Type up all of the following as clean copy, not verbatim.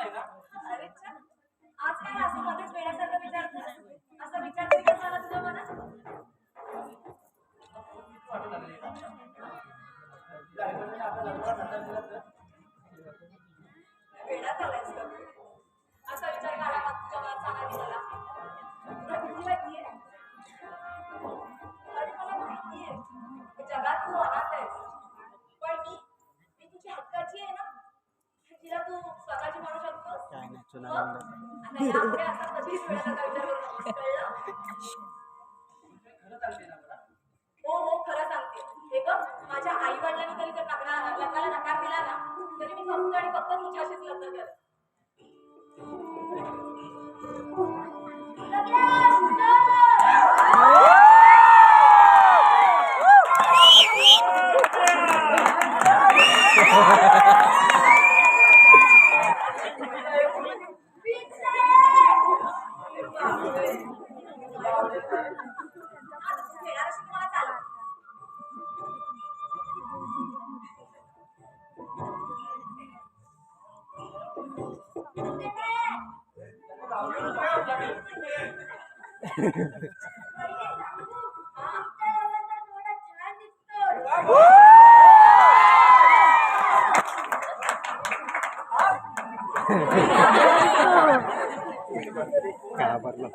आहे ना? अरे छान. आज काय असं मध्येच वेड्यासारखं विचारतोस? असा विचार तरी कसा आला तुझ्या मनात? वाटू लागली. गाडीमध्ये आपल्या लग्नाला नकार दिला तर? वेडा झालायस का तू? असा विचार का आला का तुझ्या मनात सांगा की मला? तुला किती माहितीये? अरे मला माहितीये. जगात तू अनाथ आहेस. पण मी तुझी हक्काची आहे ना? तिला तू स्वतःची म्हणू शकतोस? काय नाही चुना मग? आता यापुढे असा कधीच वेड्यासारखा विचार करू नकोस, कळलं? खरं सांगते ना मला? हो हो खरं सांगते. हे बघ माझ्या आई वडिलांनी तरी जर लग्नाला नकार दिला ना तरी मी फक्त आणि फक्त तुझ्याशीच लग्न करेन. घाबरलो.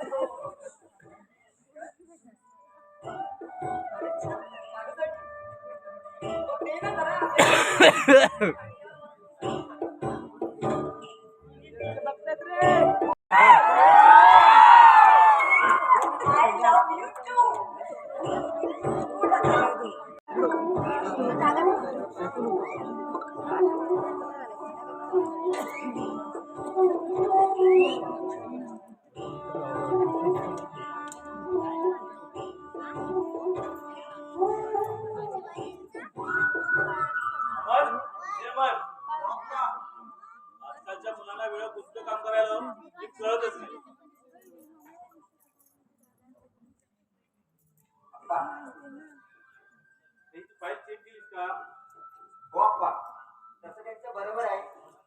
आजकालच्या मुलांना वेळ कुठलं काम करायला हे कळतच नाही. फाईल चेक केलीस का? हो अप्पा, तसं त्यांचं बरोबर आहे,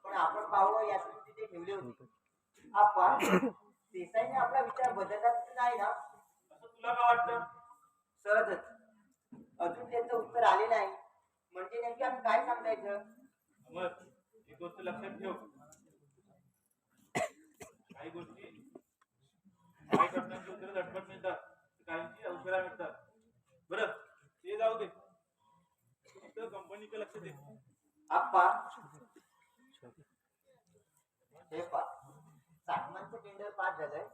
पण आपण पाहावं यासाठी तिथे ठेवले होते. अप्पा, देसाईने आपला विचार बदललाच नाही ना? असं तुला का वाटतं? सहजच. अजून त्यांचं उत्तर आले नाही म्हणजे नेमकी आम्ही काय सांगायचं? मग एक गोष्ट लक्षात ठेव, काही गोष्टी काही प्रश्नांची उत्तर झटपट मिळतात, काहींची उशिरा मिळतात. बरं ते जाऊ दे, फक्त कंपनीकडे लक्ष दे. अप्पा, हे पा साठमानचं टेंडर पास झालंय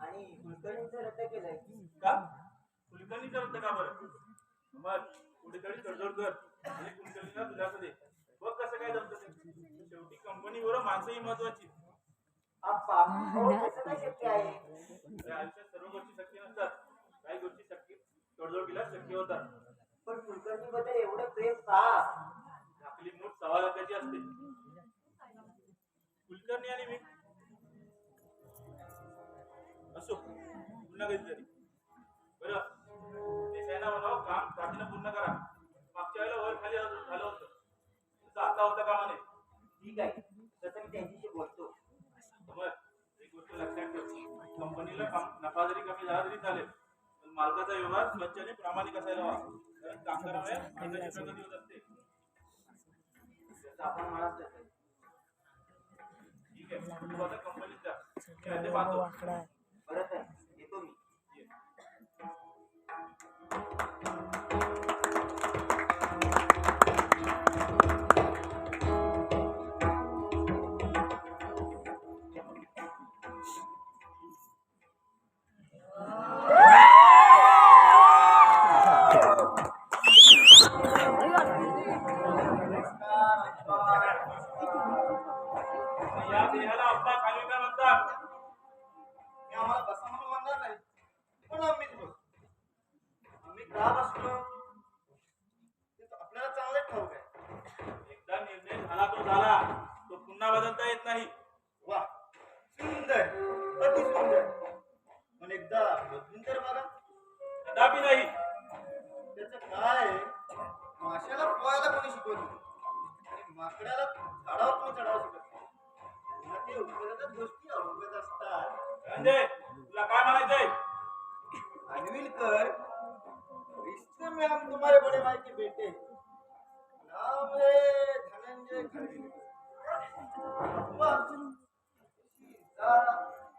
आणि कुलकर्णीचं रद्द केलंय. का? कुलकर्णीचं रद्द का बरं? मग कुठेतरी तडजोड कर आणि कुलकर्णीला दिलासा दे. बघ कसं काय जमतं ते. शेवटी कंपनीवर माणसंही महत्वाची. अप्पा, हो तसं काय शक्य आहे? या आयुष्यात सर्व गोष्टी शक्य नसतात, काही गोष्टी शक्य तडजोडीला शक्य होतात. पण कुलकर्णी बद्दल एवढं प्रेम का? आपली मूठ 1.25 लाखाची असते. कुलकर्णी आणि मी असो पुन्हा कधीतरी. बरं देसाईना म्हणावं काम तातडीनं पूर्ण करा. मागच्या वेळेला वर खाली झालं होतं, तसं आता होता कामा नये. ठीक आहे, तसं मी त्यांच्याशी बोलतो. मग एक गोष्ट लक्षात ठेव, कंपनीला नफा जरी कमी झाला तरी चालेल, पण मालकाचा व्यवहार स्वच्छ आणि प्रामाणिक असायला हवा. कारण कामगारामुळे मालकाची प्रगती होत असते. जसं आपण म्हणाल तसं. ठीक आहे, तू आता कंपनीत जा, मी ते पाहतो. बरं तर येतो मी. या देहाला अप्पा खाली का म्हणतात? मी आम्हाला बसा म्हणून म्हणणार नाही, पण आम्हीच बसतो. आम्ही का बसलो आपल्याला चांगलंच ठाऊक आहे. एकदा निर्णय झाला तो झाला, तो पुन्हा बदलता येत नाही. वा, सुंदर, अति सुंदर. पण एकदा बदलून तर बघा. कदापि नाही. त्याचं काय? माशाला पोहायला कोणी शिकवलं आणि माकडाला झाडावर कोणी चढावं शिकत नाही. ते संजय तुला काय म्हणायचंय? अनविलकर, रिश्ते में हम तुम्हारे बड़े भाई के बेटे, नाम है धनंजय खडविलकर. मग जात,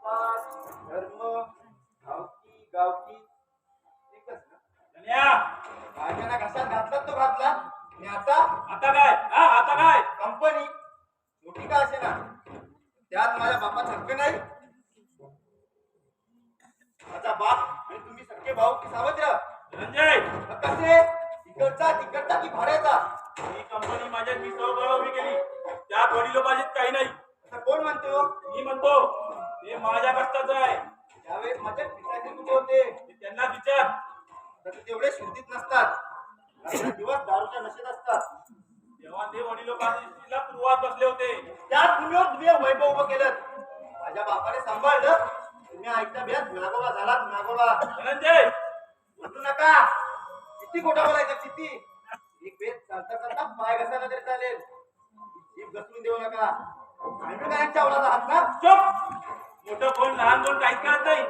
पात, धर्म, गावकी गावकी एकच ना. धन्या माझ्या घशात घातला तो घातला आणि आता आता काय? हा आता काय? कंपनी मोठी का असे ना, त्यात माझ्या बापाचा हक्क नाही. माझा बाप आणि तुम्ही सख्खे भाऊ की सावत्र? धनंजय मग कसे? तिकडचा की भाड्याचा? ही कंपनी माझ्या किसावर उभी केली, त्यात वडिलोपार्जित काही नाही. असं कोण म्हणतो? मी म्हणतो ते माझ्या कष्टाचं आहे. त्यावेळेस माझ्या पिताचे कुठे होते? ते त्यांना विचार. तसे तेवढे शुद्धीत नसतात, रात्र दिवस दारूच्या नशेत असतात. तेव्हा ते वडिलोपार्जितीला पूर्वात बसले होते. त्या तुम्ही वैभव उभं केलं. माझ्या बापाने सांभाळलं, तुम्ही ऐकता बियात नागोबा झालात. नागोबा धनंजय बोलू नका. किती खोटं बोलायचं? किती? एक वेळ चालता चालता पाय घसायला तरी चालेल, जीभ घसरून देऊ नका. आंबेडकरांच्या आवडाचा हात ना. चुप. मोठं कोण लहान कोण काहीच कळत नाही.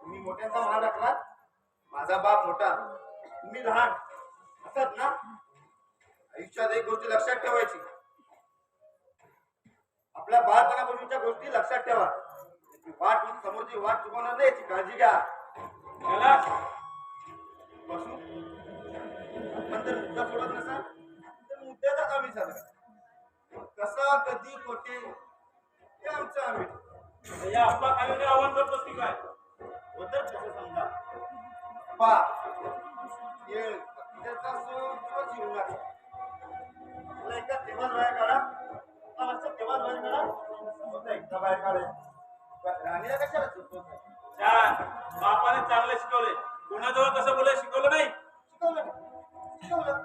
तुम्ही मोठ्यांचा मान राखलात, माझा बाप मोठा, तुम्ही लहान असत ना. आयुष्यात एक गोष्ट लक्षात ठेवायची, आपल्या बालपणापूर्वीच्या गोष्टी लक्षात ठेवा. वाट समोरची वाट चुकवणार नाही याची काळजी घ्या. त्याला बसू. आपण जर मुद्दा सोडत नसाल तर मुद्द्याचा कमी झाला. कसा कधी कोठे हे आमचं आम्ही या अप्पा खाली आव्हान करतोस की काय? होतं तसं समजा. पा हे त्याचा असो किंवा जीवनाचा तुला एकदा तेव्हाच बाहेर काढा, तेव्हाच बाहेर काढा, होता एकदा बाहेर काढेल. राणीला कशाला चुकवत? छान. बापाने चांगले शिकवले. कोणाजवळ कसं बोलायला शिकवलं नाही. शिकवलं शिकवलं.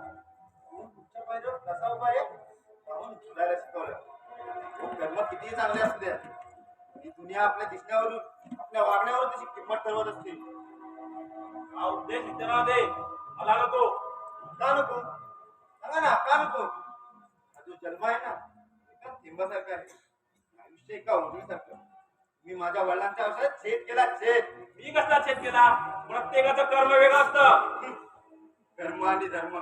पुढच्या पायरीवर कसा उभा आहे पाहून झुलायला शिकवलं. कर्म कितीही चांगले असू द्या, ही दुनिया आपल्या दिसण्यावरून आपल्या वागण्यावर त्याची किंमत ठरवत असते. हा उद्देश इतरा दे. मला नको. का नको? सांगा ना, का नको? हा जो जन्म आहे ना, एका थेंबासारखा आहे. आयुष्य एका उंदीसारखं. मी माझ्या वडिलांच्या आयुष्यात छेद केला, छेद. मी कसला छेद केला? प्रत्येकाचं कर्म वेगळं असतं. कर्म आणि धर्म.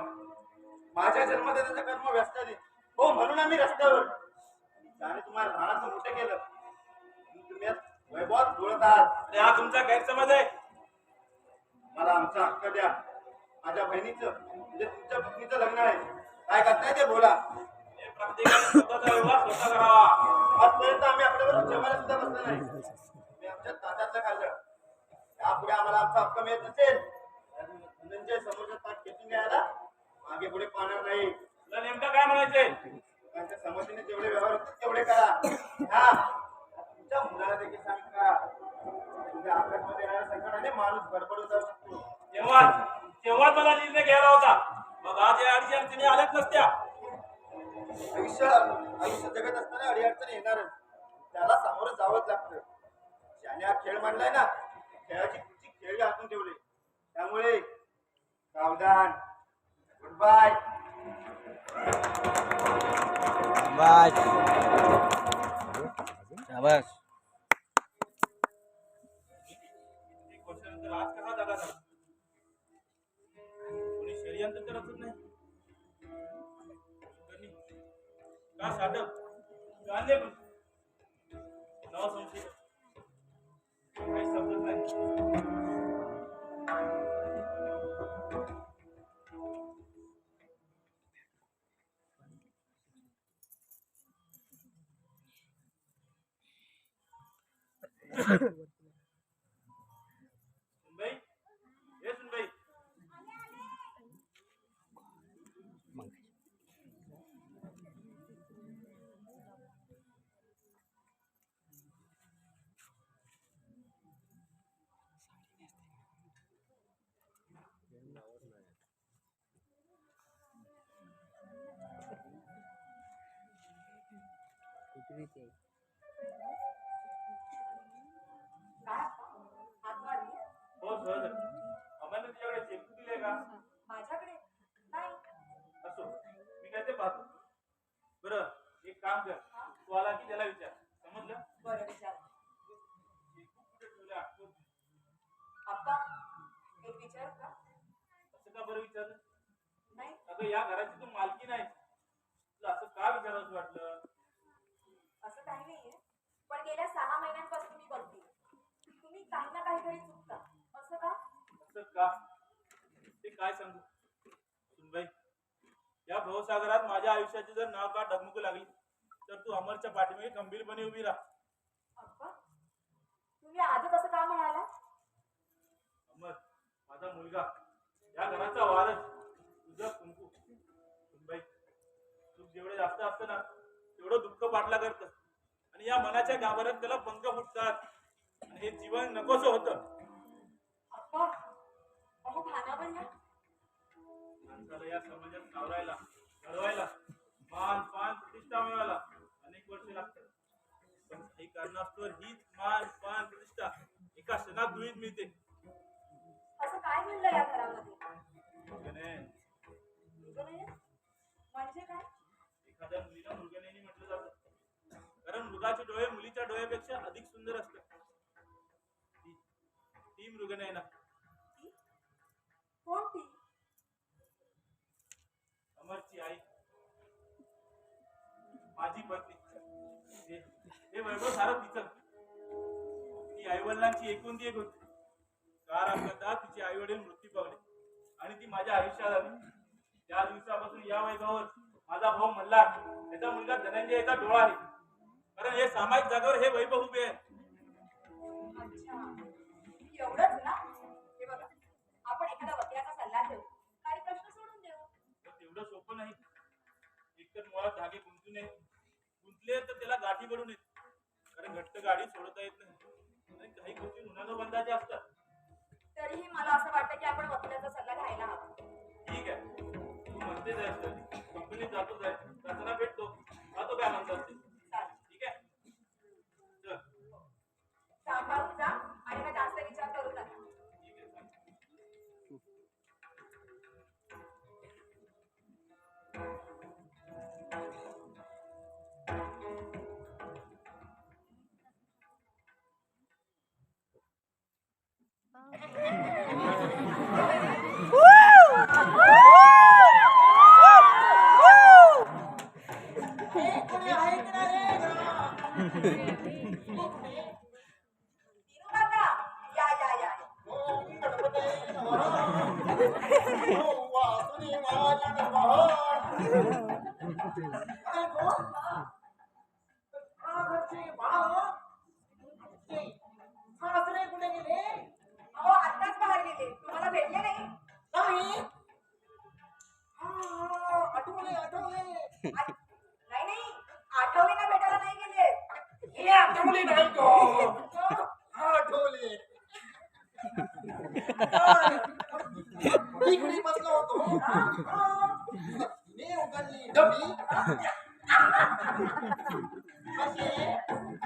माझ्या जन्मदात्याचं कर्म व्यस्ताने हो, म्हणून आम्ही रस्त्यावर. त्याने तुम्हाला लहानाचं मोठं केलं, तुम्ही वैभवात बोलत आहात. आणि हा तुमचा गैरसमज आहे. मला आमचा हक्क द्या. माझ्या बहिणीचं म्हणजे तुमच्या पत्नीचं लग्न आहे. काय करताय ते बोला. हे प्रत्येकाने स्वतःचा व्यवहार स्वतः करावा. आजपर्यंत आम्ही आपल्यावर जेवायला सुद्धा बसलो नाही. मी आमच्या ताटातलं खाल्लं. यापुढे आम्हाला आमचा हक्क मिळत नसेल धनंजय समोरच्या ताट खेचून घ्यायला मागे पुढे पाहणार नाही. तुला नेमकं काय म्हणायचंय? लोकांच्या समस्येने जेवढे व्यवहार होतात तेवढे करा. हा तुमच्या मुलाला देखील सांगा, तुमच्या आकाशमध्ये येणाऱ्या संकटाने माणूस गडबडून जाऊ शकतो. तेव्हाच मला निर्णय घ्यायला होता. मग आज या अडचणी आल्याच नसत्या. आयुष्य जगत असताना अडीअडचणी येणारच, त्याला सामोरं जावंच लागतं. ज्याने हा खेळ मांडलाय ना, खेळाची पुढची खेळी हातून ठेवले. त्यामुळे सावधान. Good bye. शाबास. एक वर्षानंतर आज कसा जागा झाला? कोणी षडयंत्र तर रचत नाही. का साधक गांधे नवा संशय काही समजत नाही. सुनबाई, हे सुनबाई, काय हात मारली? हो सहज. आम्हाला तुझ्याकडे चेकबुक दिले का? माझ्याकडे नाही. असो, मी काय ते पाहतो. बरं एक काम कर, तू आला की त्याला विचार. समजलं? बरं विचार. चेकबुक कुठे बरं विचारलं? नाही अगं या घराची तू मालकी नाही, तुला असं का विचारावंच वाटलं? असं काही नाहीये, पण गेल्या 6 महिन्यांपासून मी बघते तुम्ही काही ना काहीतरी चुकता. असं का? असं का ते काय सांगू सुनबाई. या भवसागरात माझ्या आयुष्याची जर नाव का डगमगू लागली तर तू अमरच्या पाठीमागे खंबीरपणे उभी राहा. अप्पा तुम्ही आजच असं का म्हणाला? अमर माझा मुलगा, या घराचा वारस, तुझं कुंकू. सुनबाई तू जेवढे जास्त असतं ना तेवढं दुःख पाठला करतं आणि या मनाच्या गाभाऱ्यात त्याला पंख फुटतात आणि हे जीवन नकोसं होतं. अप्पा अहो भानावर या. माणसाला या समाजात सावरायला घडवायला मान पान प्रतिष्ठा मिळवायला अनेक वर्षे लागतात, पण काही कारणास्तव हीच मान पान प्रतिष्ठा एका क्षणात धुळीत मिळते. असं काय घडलं या घरामध्ये? मृगने, मृगनयन? म्हणजे काय? एखाद्या मुलीला मृगनेनी म्हटलं जातं, कारण मृगाचे डोळे मुलीच्या डोळ्यापेक्षा अधिक सुंदर असतात. ती ती मृगनयना. ती? कोण ती? अमरची आई, माझी पत्नी. हे वैभव सारं तिचं. ती आईवडिलांची एकूण ती एक होती. कार अपघातात तिचे आई वडील मृत्यू पावले आणि ती माझ्या आयुष्यात आली. त्या दिवसापासून या वैभवावर माझा भाऊ मल्हार, त्याचा मुलगा धनंजय याचा डोळा आहे, कारण हे सामाजिक जागेवर हे वैभव उभे आहे. अच्छा एवढंच ना? हे बघा आपण एखादा वकिलाचा सल्ला घेऊ, काही प्रश्न सोडून देऊ. पण तेवढं सोपं नाही. एकतर मुळात धागे गुंतू नये, गुंतले तर त्याला गाठी पडू नयेत, कारण घट्ट गाडी सोडता येत नाही आणि काही गोष्टी उन्हानं बंधाच्या असतात. तरीही मला असं वाटतं की आपण वकिलाचा सल्ला घ्यायला हवा. ठीक आहे, तू म्हणते जायचं कंपनीत जातो जाय, रचना भेटतो, तो काय म्हणतात ते. चालेल. ठीक आहे चल. सांभाळून जा आणि मग जास्त विचार करू नका. ठीक आहे चालेल. दिनू काका या या या. अहो आत्ताच बाहेर गेले, तुम्हाला भेटले नाही? नाही नाही आठवलेला भेटायला नाही गेले. इकडे बसलो होतो. मी उघडली डबी.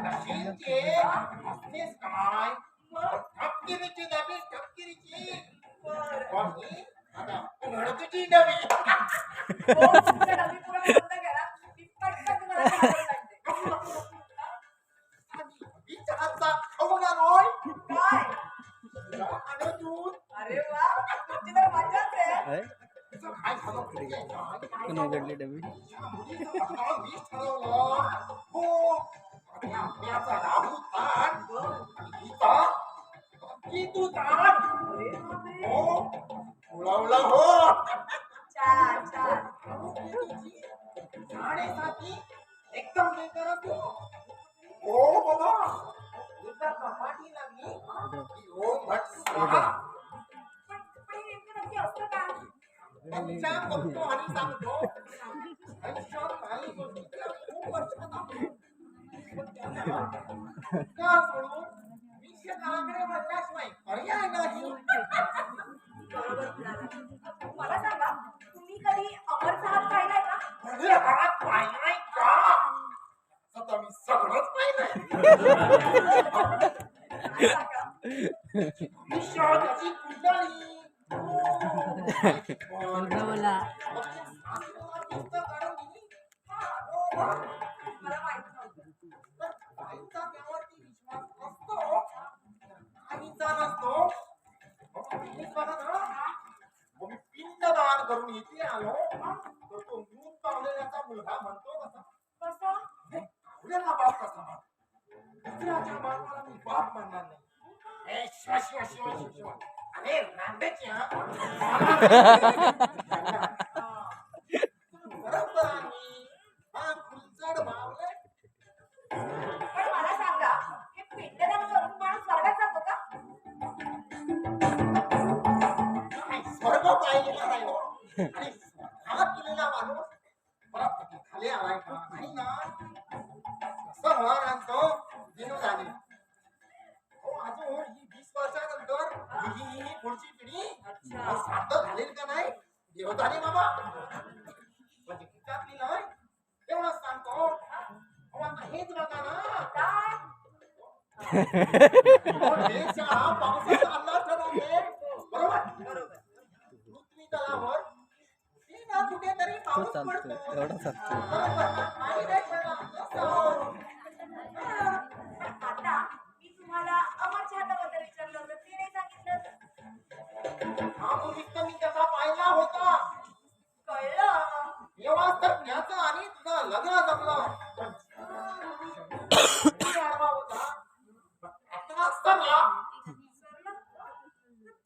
कशीचे असतेच काय? ठपकिरीची डबी, ठपकिरीची. बाकी आता उघडतीची डबी. हो, तुमचा डबी पुरा बंद करा. मी पटकन तुम्हाला खायला सांगते. विचाराचा अवघा रोय. काय? आणि दूध. अरे वा तुमची तर मजाच आहे. तुझं काय झालं तुझे काय? कोण उघडली डबी? मी ठरवलं. हो. आणि आपल्याचा राहू ताट. गीता. की तू ताट. अरे बापरे. हो. उडवला हो. छान छान. साडेसाती एकदम बेकार तू. हो बाबा. एकदा कपाटी लागली. की हो भट स्वाहा. पण हे नेमकं नक्की असतं काय? अच्छा बघतो आणि सांगतो. आयुष्यात काही गोष्टीला खूप वर्षात आहे. पण त्यांना त्या सोडून विषयाकडे वळल्याशिवाय पर्याय नाही. बरोबर म्हणाला. मला सांगा तुम्ही कधी अमरचा हात पाहिलाय का? म्हणजे हात पाहिलाय का? आता मी सगळंच पाहिलंय. नाही काका. विषयाची कुंडली. बोला. मला माहित नव्हतं. बाईचा त्यावरती विश्वास असतो. आईचा नसतो. मी बघा ना. मी पिन करून इथे आलो तर तो मूग पावलेल्याचा मुलगा म्हणतो कसा कसा पावलेला बाप कसा म्हणतो. दुसऱ्याच्या मागवाला मी बाप म्हणणार नाही. ए, शिवा, शिवा, शिवा, शिवा, शिवा. अरे रांडेची हा. बरोबर आहे. हा फुलचड बावले. पण मला सांगा हे पिंडदान करून माणूस स्वर्गात जातो का? काय स्वर्ग पाहिलेला नाही हो. आणि हा केलेला माणूस परत कधी खाली आलाय का नाही ना. कसं होणार आणतो दिनू झाले हो. अजून ही 20 वर्षानंतर ही पुढची पिढी अच्छा. सार्थ झालेली का नाही देवताने बाबा म्हणजे खिचातली नाही तेवढंच सांगतो. अहो, आता हेच बघा ना काय देश हा पावसाचा अंदाज ठरवते बरोबर. बरोबर पृथ्वी तलावर कुठे ना कुठेतरी पाऊस पडतो. बरोबर ना? पाणी नाही पडलं असं. आता मी तुम्हाला अमर छाताबद्दल विचारलं होतं ते नाही सांगितलं. हा भूमिका मी त्याचा पाहिला होता. कळलं तेव्हाच तर ज्ञाचं आणि तुझं लग्न जमलं. पण किती आडवा होता. आता सरला. सरला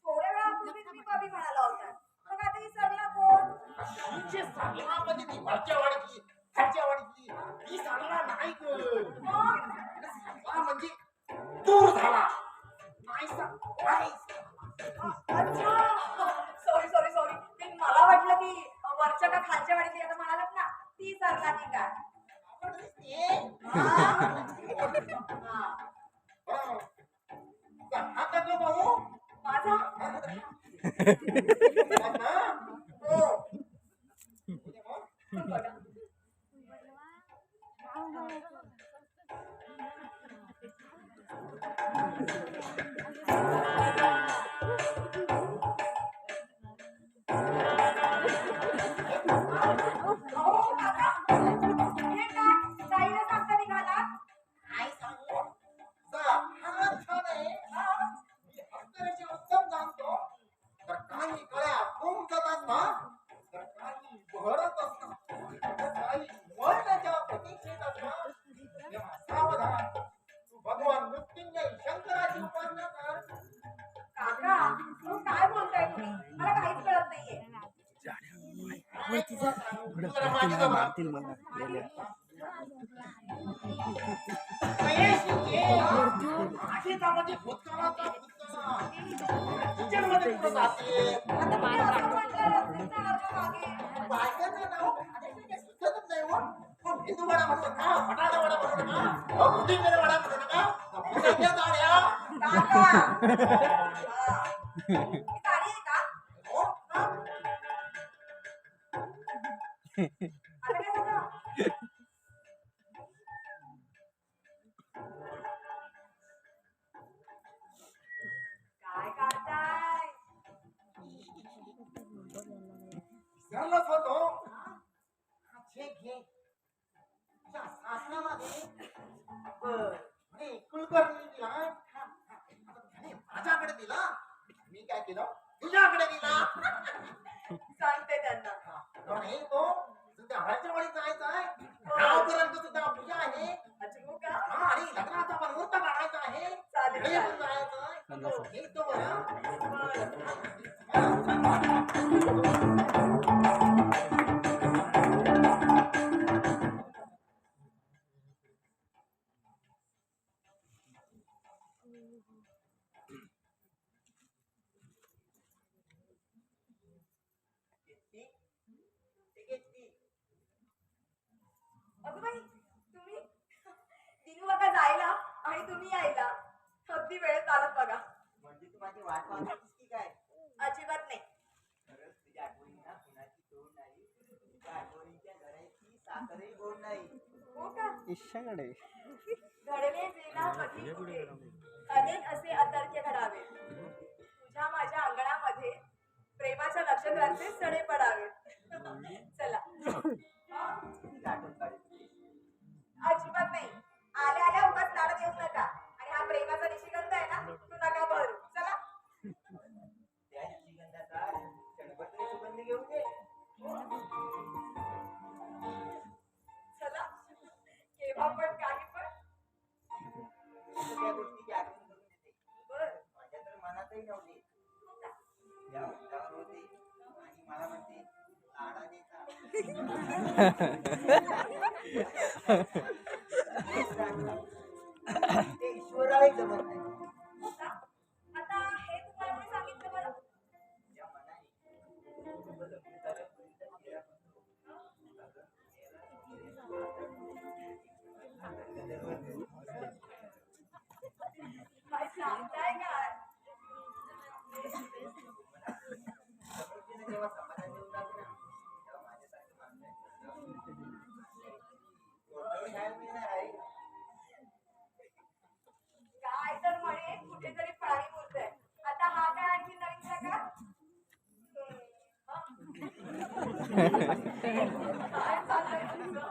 थोड्या वेळापूर्वी तुम्ही कवी म्हणाला होता मग आता ही सरला कोण? शीचे सरला म्हणजे ती वरच्या वाडीतली खालच्या वाडीतली ती सरला नाही गं. मग सरला म्हणजे दूर झाला नाही नाही. अच्छा सॉरी सॉरी सॉरी ते मला वाटलं की वरच्या का खालच्या वाडीतली आता म्हणालात ना ती सरला की काय. आवडलीस ते? हा. बरं. तुझा हात लागला भाऊ. माझा बघ ना. हो उद्या मग. बघा. अहो, काका, हे काय? गाईला सांगता निघालात? काय सांगू? तुझा हात छान आहे. हा. मी हत्याराचे उत्तम जाणतो. तर काही कळ्या फुंकत असतात, तर काही बहरत असतात, तर काही मरणाच्या प्रतीक्षेत असतात. तेव्हा सावधान. तू भगवान मृत्युंजय शंकराची उपासना कर. काका अहो, काय बोलताय तुम्ही मला काहीच कळत नाहीये. तुला मागे जा बरं. महेश, ये. माझी त्यामध्ये भूतकाळाचा भूतकाळ. किचनमध्ये कुठं जाते? आता तुम्ही असं म्हटलं रस्त्याच्या मागे. बायकांचं नाव आता इथे काही सुचतच नाही हो. मग हिंदू वडा म्हणू नका, फटाणा वडा म्हणू नका, बुद्धिंगरे वडा म्हणू नका, बुटाच्या जाळ्या. काका हा. ही गाडी आहे का? हो? हा? आता काय झालं? काय करताय? विसरलोच होतो. हा, घे, घे. तुझ्या सासऱ्यामध्ये म्हणे कुलकर्णी दिला. आता त्याने माझ्याकडे दिला. मी काय केलं? तुझ्याकडे दिला. सांगते त्यांना. नाही तो सुद्धा हळच्या वाडी जायचा आहे. गावकऱ्यांचं सुद्धा पूजा आहे. अच्छा हो का? हा, आणि लग्नाचा पण मुहूर्त काढायचा आहे. चालेल, घरी चालेल. पण जायचं आहे. तो घेतो बरं. अगं बाई तुम्ही दिनू काका जायला आणि तुम्ही यायला अगदी वेळेत आलात बघा. म्हणजे तू माझी वाट पाहतेस की काय? अजिबात नाही. खरंच तुझ्या आठवणींना कुणाची तोड नाही. तुझ्या आठवणीच्या घराची साखरही गोड नाही. हो का? ईशाकडे घडले जेना कधी कुठे अनेक असे अतर्क्य घडावे. तुझ्या माझ्या अंगणामध्ये प्रेमाच्या नक्षत्रांचे सडे पडावे. चला हा? तुझी आठवण काढते. अजिबात नाही. आल्या आल्या उगाच लाड देऊ नका आणि हा प्रेमाचा निशिगंध आहे ना तो नका भरू. चला त्या निशिगंधाचा क्षणभर तरी सुगंध घेऊन दे. शब्दही नव्हते. या उंटावर होते आणि मला म्हणते लाडाने ते ईश्वरालाही जमत नाही. हो का? आता हे तुम्हाला कोणी सांगितलं बरं? या मनाने काय सांगताय काय? जेव्हा समाधान देऊन जाते ना, तेव्हा माझ्यासारखं माणसं खायला मिळणार आहे. काय तर म्हणे कुठेतरी पाणी बोलतंय. आता हा काय आणखी नवीन प्रकार? काय चाललंय तुमचं?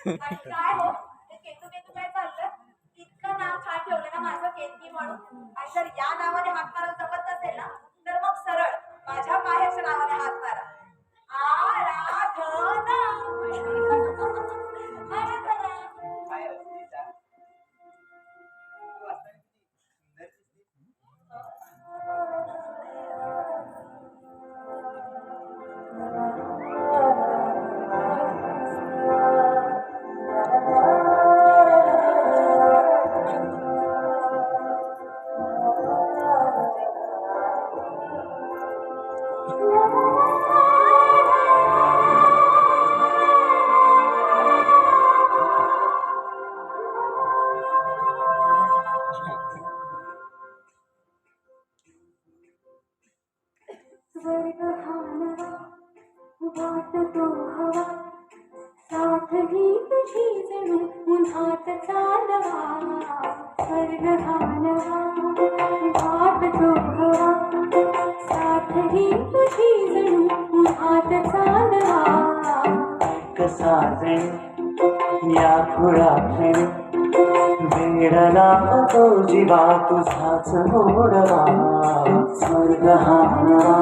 आणि काय हो ते केतू केतू काय चाललं? इतकं नाव छान ठेवलं ना माझं केतकी म्हणून. आणि जर या नावाने हाक मारायला जमत नसेल ना तर मग सरळ माझ्या माहेरच्या नावाने हाक मारा. आराधना. आराधना. काय असते त्या? तू असताना किती सुंदर दिसते. स्वर्ग हानवा वाटतो हवा साथ ही तुझी जणू उन्हात चालवा. स्वर्ग हानवा वाटतो हवा साथ ही तुझी जणू उन्हात चालवा. कसा जण या खुळाक्षणी वेडला तो जीवा तुझाच मोडवा. स्वर्ग हानवा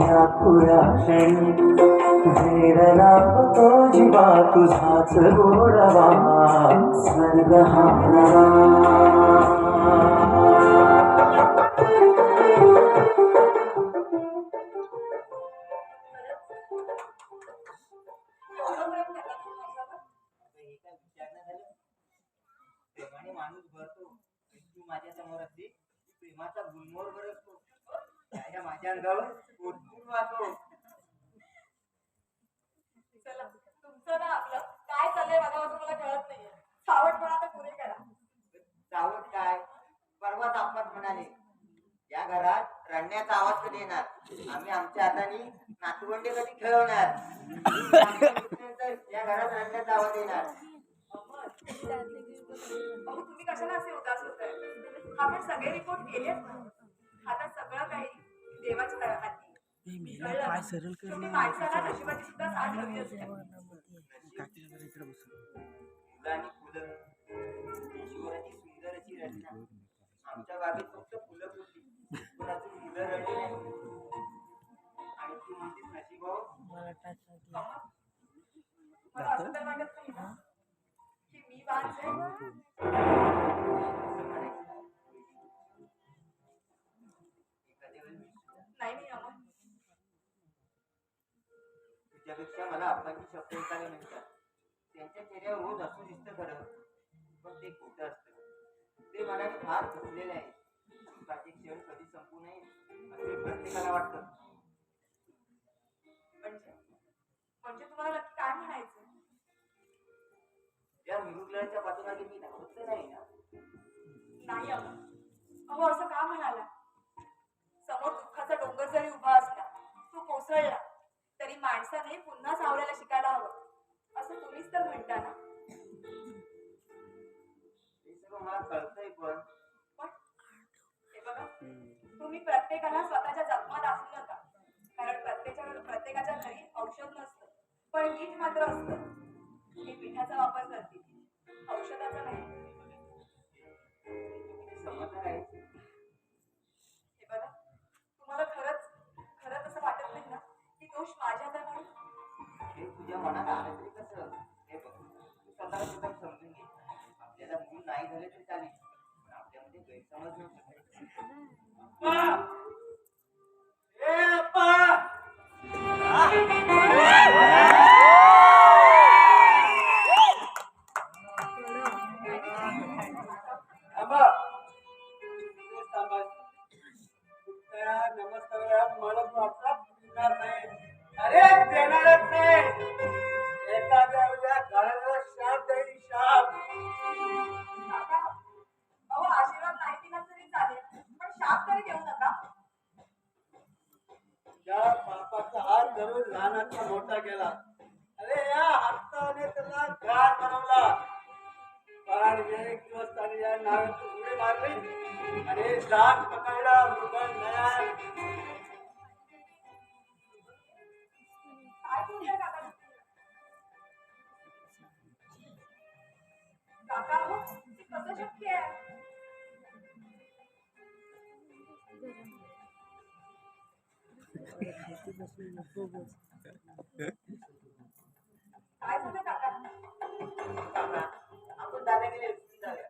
या खुळाक्षणी वेडला तो जीवा तुझाच गोडवा. स्वर्ग हानवा हे काय विचारणं झालं? प्रेमाने माणूस भरतो. तू माझ्या समोर असली की प्रेमाचा गुलमोहर बरसतो. त्या माझ्या अंगावर ओतून वाहतो. चला तुमचं ना आपलं काय चाललंय माझ्यावर तुम्हाला कळत नाहीये. सावटपणा तर पुरे करा. सावट काय? परवाच आपण म्हणाले या घरात रडण्याचा आवाज कधी येणार? आम्ही आमच्या हाताने नातवंडे कधी खेळवणार? या घरात रडण्याचा आवाज येणार. अहो तुम्ही कशाला असे उदास होताय? आपण सगळे रिपोर्ट केलेत ना. आता सगळं काही देवाच्या हाती. कळलं ना? शेवटी माणसाला नशिबाची सुद्धा साथ हवी असते. फुलांनी फुलं, ईश्वराची सुंदर अशी रचना. आमच्या बागेत फक्त फुलं फुलली पण अजून मुलं रडली नाही. आणि तू म्हणतेस नशीब मला असं तर वाटत नाही ना की मी वाच आहे. नाही नाही अमन. तुझ्यापेक्षा मला अप्पांची शब्द ऐकायला मिळतात. त्यांच्या चेहऱ्यावर रोज असं दिसतं खरं पण ते खोटं असतं. ते मनाने फार घुसलेले आहे. सुखाचे क्षण कधी संपू नये असे प्रत्येकाला वाटतं. म्हणजे म्हणजे तुम्हाला नक्की काय म्हणायचं? या मिरुकलाच्या पाठीमागे मी धावत तर नाही ना. नाही अहो असं का म्हणाला? समोर दुःखाचा डोंगर जरी उभा असला, तो कोसळला तरी माणसाने पुन्हा सावरायला शिकायला हवं असं तुम्हीच तर म्हणता ना. हे सगळं मला कळतंय पण पण हे बघा, तुम्ही प्रत्येकाला स्वतःच्या जखमा दाखवू नका. कारण प्रत्येकाच्या घरी औषध नसतं, पण मीठ मात्र असतं. मी मिठाचा वापर करते, औषधाचा नाही. समजणार आहे. हे बघा, तुम्हाला खरंच असं वाटत नाही ना की दोष माझ्यात आहे म्हणून? हे तुझ्या मनात आलं तरी कसं? हे बघ, तू स्वतःला स्वतः समजून घे. आपल्याला मूल नाही झाले तरी चालेल, पण आपल्यामध्ये गैरसमज न नमस्कार म्हणत वाटतात नाही. अरे देणारच नाही. एखाद्या उद्या घराला शाप देईल शाप. काका, अहो आशीर्वाद नाही दिला तरी चालेल, पण शाप तरी देऊ नका. या बापाचा हात धरून लहानाचा मोठा केला. अरे या हाताने त्याला गाड बनवला. पण एक दिवस त्याने या नावाची उडी मारली आणि जाग पकडला मृगल नयन. काय बोलताय काका? काका हो, ते कसं शक्य आहे? काय झालं काका? काका, आपण दादागिरी विसरून जाऊया.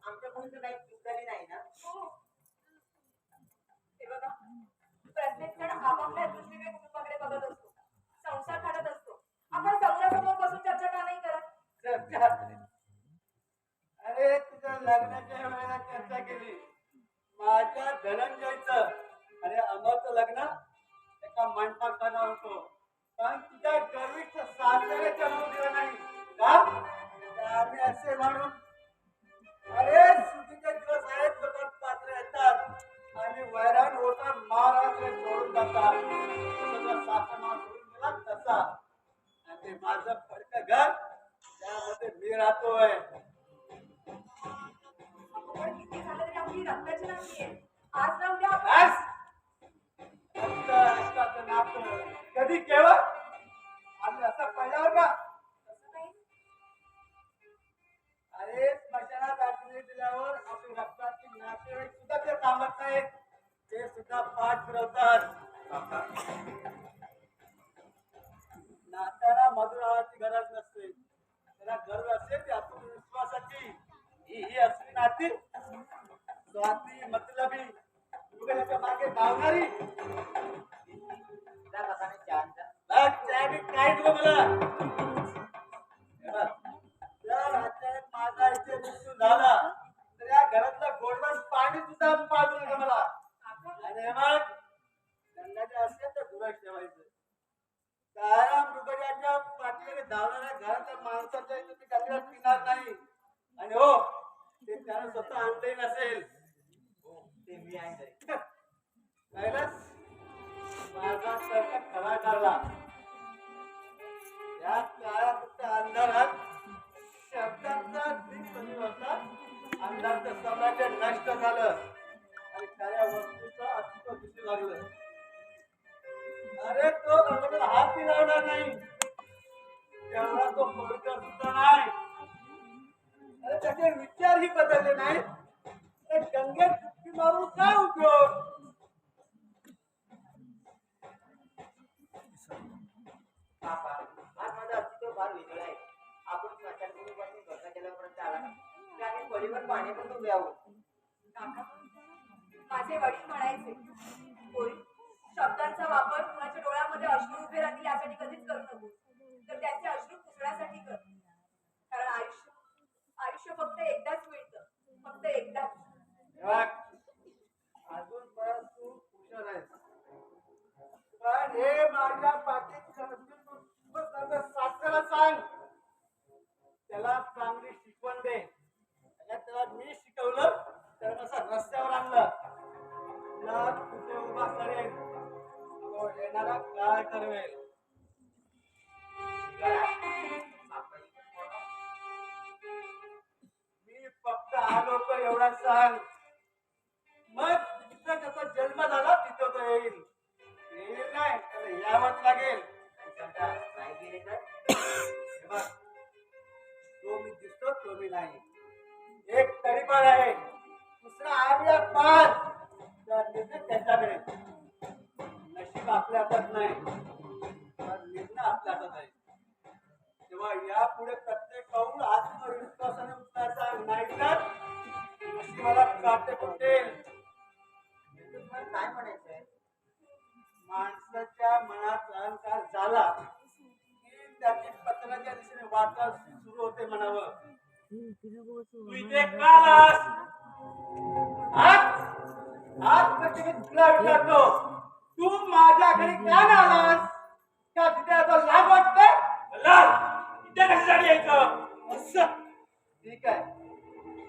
आमच्या मुलीचं काही चूक झाली नाही ना. हो. हे बघा, प्रत्येक जण आपापल्या दृष्टीने कुटुंबाकडे बघत असतो, संसार काढत असतो. आपण समोरासमोर बसून चर्चा का नाही करत? चर्चा. अरे तुझ्या लग्नाच्या वेळेला चर्चा केली. माझ्या धनंजयचं आणि अमरचं लग्न एका मंडपात करणार होतो, पण तुझ्या गर्विष्ठ सासऱ्याने जमवू दिलं नाही का? आम्ही असे म्हणून अरे सुधीचे दिवस आहेत, लोकांत पात्र येतात आणि वैराण होता महाराष्ट्र सोडून जातात. सगळं सासरा सोडून गेला तसा. आणि ते माझं फडकं घर त्यामध्ये मी राहतोय. आपण किती झालं तरी आपली रक्ताची नाती आहे. आज ना उद्या बस. रक्ताचं नातं कधी केलं? आम्ही असं पाहिल्यावर का? तसं नाही. अरे स्मशानात अग्नी दिल्यावर आपली रक्ताची नातेवाईक सुद्धा ते थांबत नाहीत. ते सुद्धा पाठ फिरवतात. नात्याला मधुरावाची गरज नसते. त्याला गरज असेल ती आत्मविश्वासाची. ही असली नाती स्वार्थी मतलबी उगाच मागे धावणारी. त्या काकाने चहाचा त्याने काय दिलं मला? हे बघ, जर अचानक माझा इथे मृत्यू झाला तर या घरातलं गोडवस पाणी सुद्धा पाजू नका मला. आणि हे बघ, गंगाचे असेल तर दुराश ठेवायचं. काळ्या मृगजाच्या पाठीकडे धावणाऱ्या घरातल्या माणसाच्या इथे मी गंगा पिणार नाही. आणि हो, ते त्यानं स्वतः आणलंही नसेल. ते मी आहे घरी. कैलास माझा तर्क खरा ठरला. या काळ्या फक्त अंधारात शब्दांचा दिग्बंधू होता. अंधारचं साम्राज्य नष्ट झालं आणि खऱ्या वस्तूचं अस्तित्व दिसू लागलं. अरे तो भगवान हाती लावणार नाही, तेवढा तो पवित्र सुद्धा नाही. अरे त्याचे विचारही बदलले नाहीत. गंगेत डुबकी मारून काय उपयोग? काका, आज माझं अस्तित्व फार वेगळं आहे. आपण स्मशानभूमीपासून गंगा जलापर्यंत आला की आम्ही पलीवर पाणी पण उभे आहोत. काका, माझे वडील म्हणायचे, "पोरी, शब्दांचा वापर कुणाच्या डोळ्यामध्ये अश्रू उभे राहतील यासाठी कधीच करू नको, तर त्याचे अश्रू पुसण्यासाठी कर. कारण आयुष्य फक्त एकदाच मिळतं, फक्त एकदाच. त्याला चांगली शिकवण दे. आणि त्याला मी शिकवलं तर कसं रस्त्यावर आणलं तुला कुठे उभा करेल तो येणारा काय ठरवेल. मी फक्त आलो तर एवढा सांग. मग जिथं त्याचा जन्म झाला तिथं तो येईल. येईल नाही त्याला यावंच लागेल. नाही गेले तर हे बघ, तो मी दिसतो तो मी नाही. एक तडीपार आहे दुसरा आर्या पार त्याच्याकडे. नशीब आपल्या हातात नाही पण निर्णय आपल्या हातात आहे. तेव्हा यापुढे प्रत्येक पाऊल आत्मविश्वासाने उचलायचा नाही तर नशिबाला काटे फुटेल. तुम्हाला काय म्हणायचंय? माणसाच्या मनात अहंकार झाला की त्याची पतनाच्या दिशेने वाटचाल सुरू होते म्हणावं. तू इथे का आलास? आज म्हणजे मी तुला विचारतो तू माझ्या घरी का नाही आलास? का तिथे आता लाभ वाटतंय? मल्हार, इथे कशासाठी यायचं? असं ठीक आहे.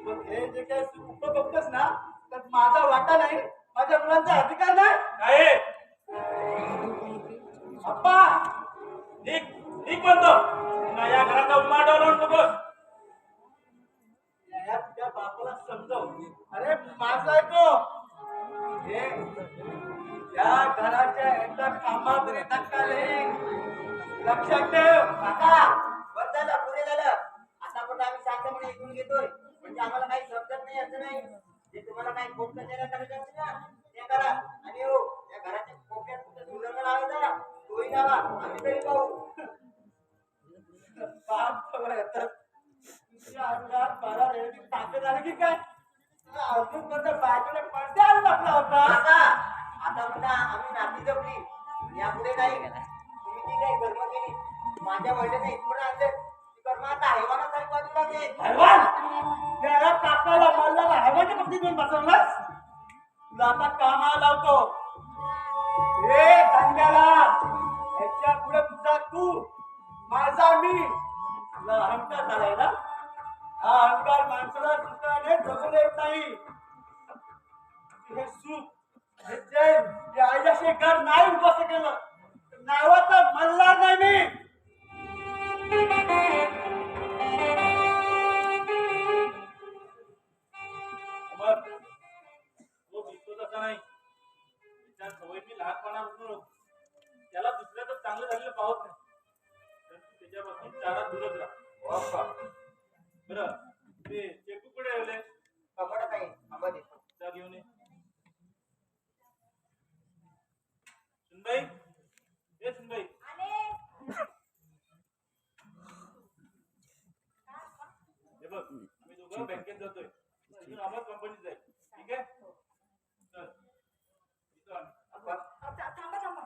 मग हे जे काही तू बघतोस ना तर माझा वाटा नाही, माझ्या मुलांचा अधिकार नाही. काय अप्पा निक निक म्हणतो पुन्हा या घराचा उमाट लावून नकोस. या तुझ्या बापाला समजव. अरे माझा ऐको हे या घराच्या एका कामात तरी धक्का येईल. लक्षात ठेव. काका बरं झालं पुढे झालं. आता पण आम्ही शांतपणे ऐकून घेतोय म्हणजे आम्हाला काही समजत नाही असं नाही. जे तुम्हाला काही कोर्ट कचेऱ्या करायचं असेल ना ते करा. आणि हो या घराच्या कोपऱ्यात कुठे सुधारणा लावायचा तोही लावा आम्ही तरी पाहू. पाच सवय येतात. तुझ्या अंगात बारा रेल्वे ताकद आली की काय? अजून कोणत्या बायकोने पडद्याला लपला होता? काका आता पुन्हा आम्ही नाती जपली यापुढे नाही. तुम्ही जी काही कर्म केली माझ्या वडिलांनी इथपर्यंत आणले ती कर्म आता हैवानासारखी वाजू लागले. हैवान त्याला काकाला मल्लाला हैवानच्या पद्धतीने घेऊन बसवलास. तुला आता कामाला लावतो. हे धंद्याला याच्या पुढे तुझा तू माझा मी. तुला अहंकार झालाय ना? हा अहंकार माणसाला सुखाने जगू देत नाही. हे सुख हे चैन हे आय्याशी घर नाही उभं केलं नावाचा मल्हार नाही मी. अमर, तो दिसतो तसा नाही. त्याच्या सवय मी लहानपणापासून होती. त्याला दुसऱ्याचं चांगलं झालेलं पाहत नाही. तर तू त्याच्यापासून चारा दूरच राहा. बरं ते चेकू कुठे ठेवले? कमडत आहे आंबा देतो. त्या घेऊन ये. सुनबाई ए सुनबाई आले. हे बघ आम्ही दोघं बँकेत जातोय. अजून आम्हाला कंपनीत जाईल. ठीक आहे चल इथं आण. थांबा थांबा.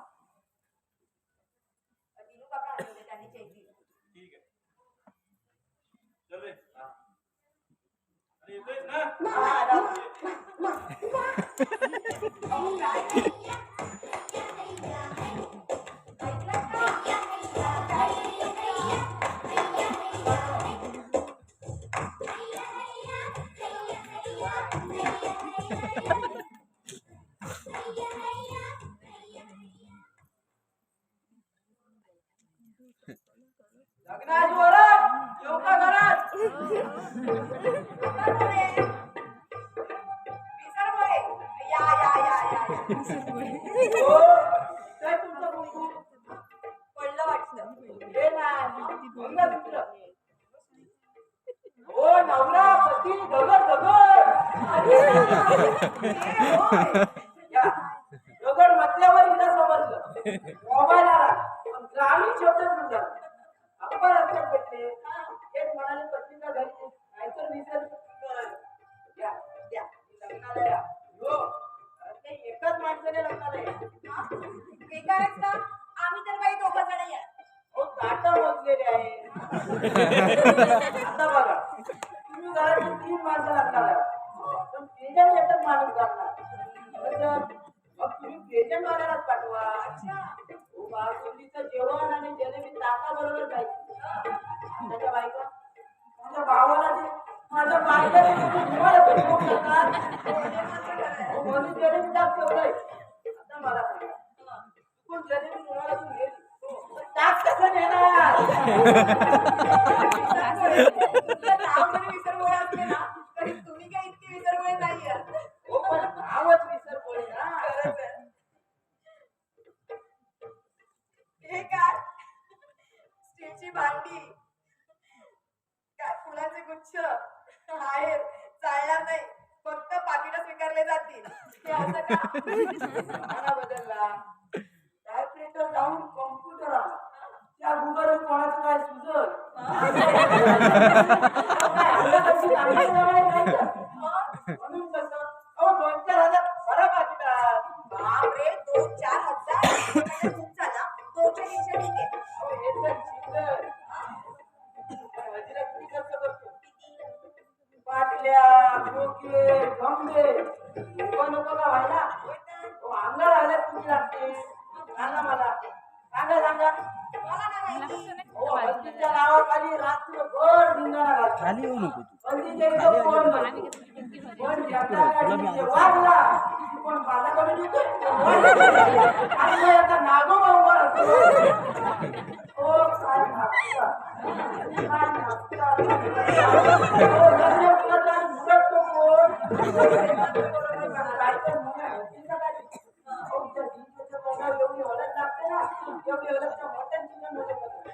दिनू काका आले होते त्यांनी चेक दिला. ठीक आहे चल रे. अरे येतोयस ना? हा, आला. अहो, काय नाही. ऐकलं का? लग्नाची वरात येऊ का घरात? या या या या हो, काय तुमचं कुंकू? पडलं वाटतं. हे नाही, मंगळसूत्र. हो नवरा पती दगड दगड. या, दगड म्हटल्यावर हिला समजलं. मोबाईल आला पण ग्रामीण शब्दच म्हणतात. आपण रस्त्यात भेटले एक म्हणाले पत्नीला घरी नाहीतर विसर या या लग्नाला या. हो ते एकाच माणसाने लग्नाला या. बेकारच का? आम्ही तर काही दोघं जण या. हो काटा मोजलेले आहे. आता बघा तुम्ही घराची 3 माणसं लागणार पण पेजंट एकच माणूस लागणार. मग तुम्ही पेजंट वाल्यालाच पाठवा. हो बासुंदीचं जेवण आणि जलेबी ताकाबरोबर खायची. त्याच्या बायका तुम्हाला भेटवून करतात. हे मात्र खरं आहे. म्हणून जलेबी टाक ठेवलंय. आता मला सांगा, कोण जलेबी तुम्हाला तू नेली? पण टाक कसं नेणार? तुमचं नाव जरी विसरगोळे असले ना तरी तुम्ही काही इतके विसरगोळे नाही आहात. हो पण नावच विसरपोळी ना. खरंच आहे. हे काय स्टीलची भांडी, काय फुलाचे गुच्छ आहेत, चालणार नाही, फक्त पाकिटं स्वीकारले जातील. हे असं का? जमाना बदलला. टायपरायटर जाऊन कॉम्प्युटर आला. त्या गुगलवर कोणाचं काय सुचल? काय अंगाची चांगली जवळ आहे का? म्हणून कसं? अहो 2-4 हजार बरं पाकिटात. बापरे, 2-4 हजार खूप झाला. 200-300 ठीक आहे. अहो हे तर चिल्लर. पण हजेरा किती खर्च करतो? बाटल्या, खोके, गमले, नको का व्हायला? अंगाला आल्या तुम्ही लागते. सांगा मला, सांगा. मला नाही माहिती. हो, हल्दीच्या नावाखाली रात्रभर धिंगाणा घालतात. खाली येऊ नको तू. हल्दीच्या इथं कोण नसतो. पण ज्याचा गाडीने वागला, की कोण बालाकडे नेतो, आणि मग आता नागोबा उभा राहतो. ओ, काय नाचता. काय नाचता. ओ, लग्न केलं तर मुरडतो कोण? काय तर म्हणा, हल्दीचा गाडी. अहो, त्या दिवसाच्या तोंडावर एवढी हळद लागते ना, एवढी हळद त्या मोठ्या चिकनमध्ये पडते.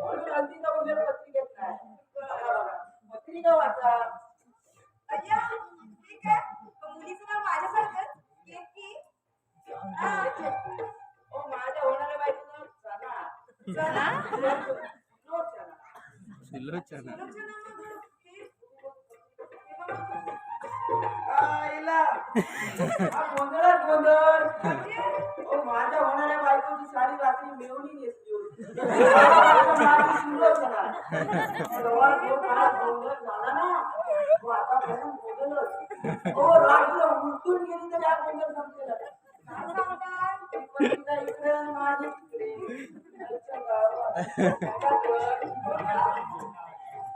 म्हणून हल्दीचा उल्लेख पत्रिकेत नाही. बघा, पत्रिका वाचा. अय्या, ठीक आहे. मुलीचं नाव माझ्यासारखंच, केतकी. हा. ओ माझ्या होणाऱ्या बायकोचं चना. नो चना. सुलोचना. सुलोचना मग हे बघा. आईला. हा गोंधळच गोंधळ. ओ माझ्या होणाऱ्या बायकोची साडी रात्री मेवणी नेसली होती. माझी सुलोचना. तेव्हा जो काळ गोंधळ झाला ना, तो आतापर्यंत गोंधळच. ओ रात्र उलटून गेली तरी हा गोंधळ संपलेला नाही. काय सांगताय? ती पत्रिका इकडे आणि माझी तिकडे. आईच्या गावात. काय कर?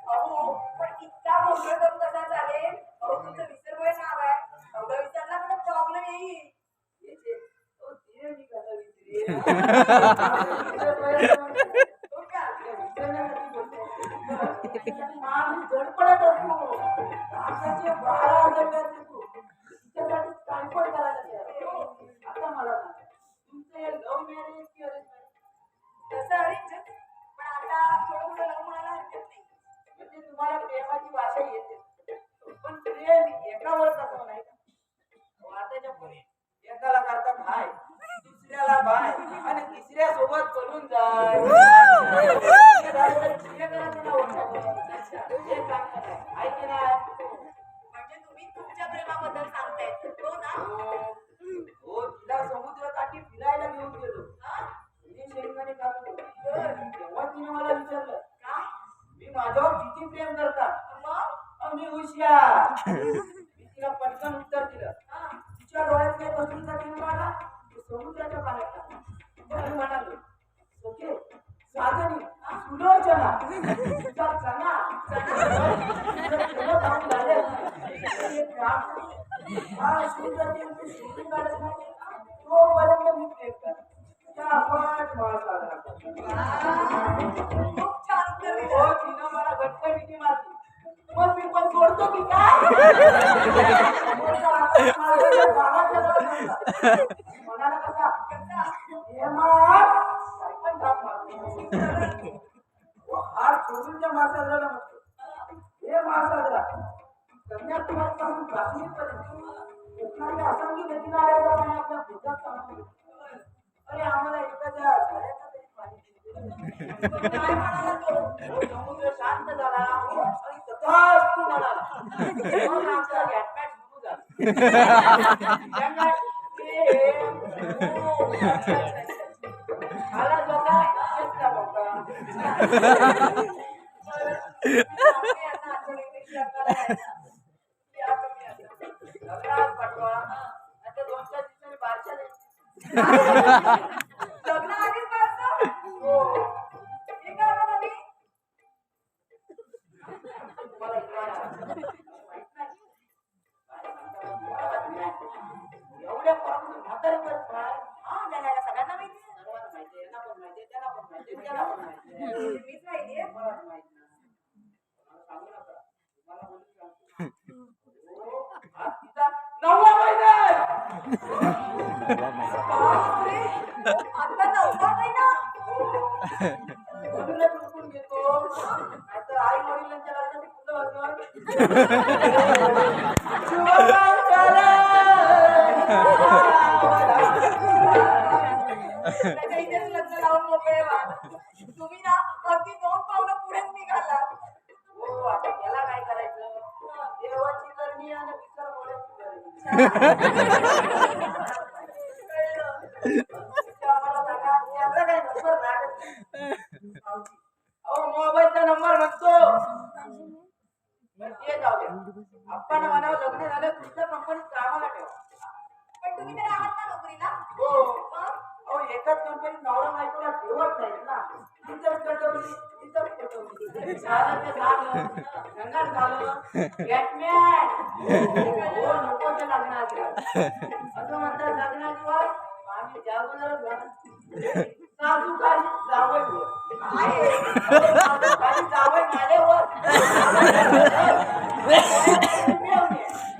अहो, पण इतका गोंधळ करून कसा चालेल? अहो, तुमचं विसरगोळे नाव आहे. एवढं विसरला तर प्रॉब्लेम येईल. ओ ते मी कसं विसरेन? हो का? माणूस धडपडत असतो. आताचे 12 जगाचे तू तिच्यासाठी टायफॉइड करायला तयार. आता मला सांगा, तुमचं हे लव्ह मॅरेज की अरेंज मॅरेज? तसं अरेंज, पण आता थोडं लग्न म्हणायला हरकत नाही. म्हणजे तुम्हाला प्रेमाची भाषा येते, पण प्रेम एकावरच असं नाही का? आताच्या पुढे एकाला करतात हाय, दुसऱ्याला बाय, आणि तिसऱ्या सोबत पळून जाय. हे चांगलं नाही. आहे की नाही? म्हणजे तुम्ही तुमच्या प्रेमाबद्दल सांगतायत, हो ना? हो, तिला समुद्रकाठी फिरायला घेऊन गेलो. हा? मी शेंगदाणे कापले. तेव्हा तिने मला विचारलं, काय? मी माझ्यावर किती प्रेम करतात? मग? मी हुशार. मी तिला पटकन उत्तर दिलं. हा. तिच्या डोळ्यातल्या बसलीचा थेंब आला, तो समुद्राच्या पाण्यात टाकला. मी म्हणालो, ओके साधनी सुलोचना तुझा चना तुला काम झाले. हा समुद्रातील शिंपी काढत नाही, तोपर्यंत मी प्रेम कर. त्या पाठ मला साजरा करतो. खूप छान उत्तर दिलं. हो, तिनं मला घट्ट मिठी मारली. मग मी पण सोडतो की काय? म्हणाला कसा हे मार, काय पण थाप मारतो. हात सोडून त्या महासागराला म्हणतो, हे महासागरा, कन्याकुमारीपासून काश्मीरपर्यंत कोकणातल्या असंख्य नदीनाळ्याप्रमाणे आपल्या भुजात सामावून अरे आम्हाला एखाद्या घराचं तरी पाणी काय म्हणाला तो? तो समुद्र शांत झाला आणि तथास्तु म्हणाला. मग आमचा गॅटमॅच सुरू झाला. गॅटमॅच आला जोका, घेतला बोका. आम्ही यांना आठवणीने विचार करायला. या तुम्ही आता. लग्नात पाठवा. आता 2-4 दिवसांनी बारशा द्यायची. लग्न आधीच करतो? हो. हे का बघा मी? तुम्हाला इकडे आणा. आमच्या लग्नाची फुलं त्याच्या इथेच लग्न लावून मोकळे व्हा. तुम्ही ना अगदी 2 पावलं पुढेच निघाला. हो आता त्याला काय करायचं देवाची करणी आणि विसर बोलायची करणी आम्हाला सांगा याचा काय नंबर लागत नाही. अहो मोबाईलचा नंबर म्हणतो पण ते जाऊ द्या आपण म्हणावं लग्न झालं तुमच्या कंपनीत कामाला ठेवा. पण तुम्ही तर आहात ना नोकरीला. हो मग? अहो एकाच कंपनीत नवरा बायकोला ठेवत नाही ना तिथं कटवली तिथं कटवली झालं ते झालं रंगात झालं बॅटमॅन हो नको ते लग्नात असं म्हणतात लग्नाची वाट आम्ही जागोदरच झालं सासू खाली जावई वर आहे सासू खाली जावई नाल्यावर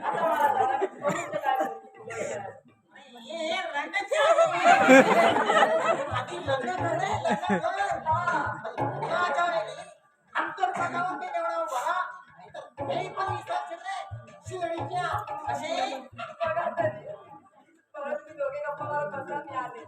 आता मला सांगा कोणीचं काय करते? बघा तरी. परत मी दोघे गप्पा मारत बसला मी आले.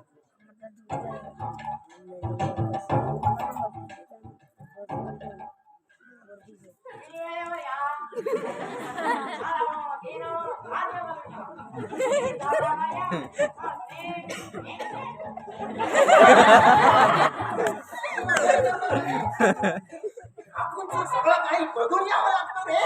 आपण सगळं काही बघून यावं लागतं रे.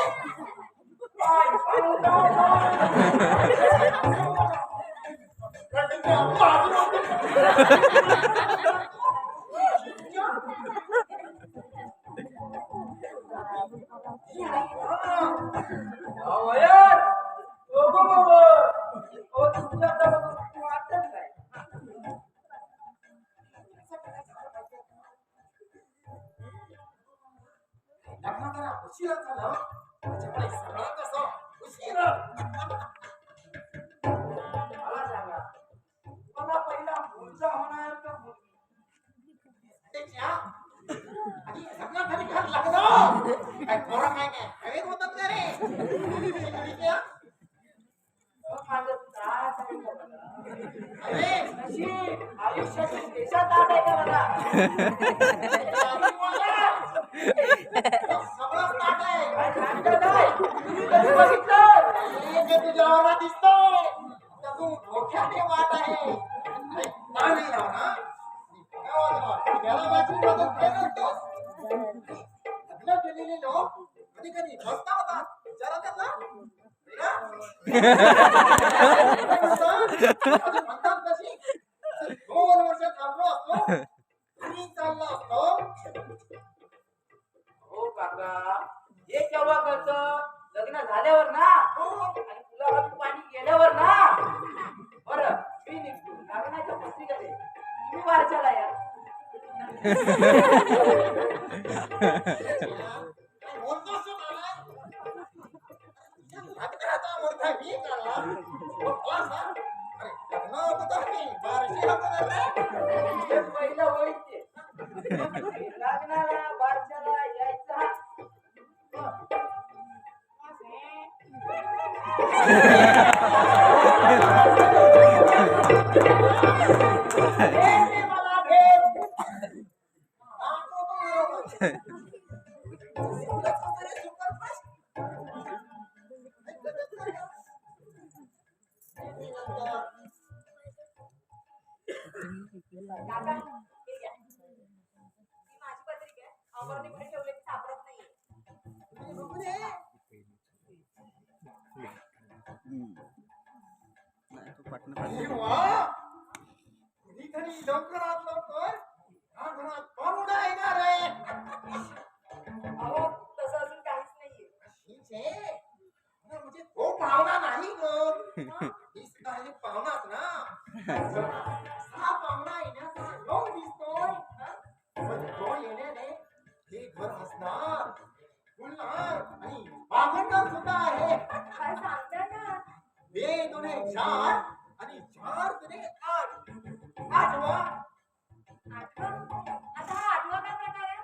लग्न जरा उशिरा झालं त्याच्यामुळे सगळं कसं उशिरा. मला सांगा मला पहिला मुलगा होणार का मुलगी? त्याच्या आणि लग्नाखाली काय लग्न काय पोरं काय हवेत होतात का रे. मग माझं त्रास आहे का बघा? अरे कशी आयुष्याची देशात आठ आहे का बघा? सगळं ताट आहे. काय सांगता काय? तुम्ही कधी बघितलं? जे तुझ्यावर दिसतोय तर तू डोक्याने वाट आहे. का नाही राहणार त्याला माझी मदत करत असतोस. लग्न केलेले लोक कधी कधी फसता होतात. विचारा त्यांना म्हणतात कशी 2 वर्ष थांबलो असतो मी चाललो असतो. हो काका हे केव्हा कळतं? लग्न झाल्यावर ना आणि तुला पाणी गेल्यावर ना. बरं मी निघतो लग्नाच्या पत्रिकेत तुम्ही वारशाला या. बोलतोस तू मला? लग्नाचा मोठा मी काढला. अरे लग्न होतं तर मी बारशी होतं रे. हे पहिलं होईल ते. लग्नाला वारशाला यायचा. मला भेट. काका, हे घ्या. ही माझी पत्रिका आहे. अमरने कुठे ठेवले ते सापडत नाहीये. कुणीतरी लवकरात लवकर हा घरात पाहुणा येणार आहे. अहो तसं अजून काहीच नाहीये. ठीक आहे. म्हणजे तो पाहुणा नाही ग. ही सुद्धा एक पाहुणाच ना. हा पाहुणा येण्याचा योग दिसतोय. पण तो येण्याने हे घर असणार फुलणार आणि बागडणार सुद्धा आहे. काय सांगताय ना? 2 दुणे 4 आणि 4 दुणे 8. आठवा आठवं? आता हा आठवा काय प्रकार आहे?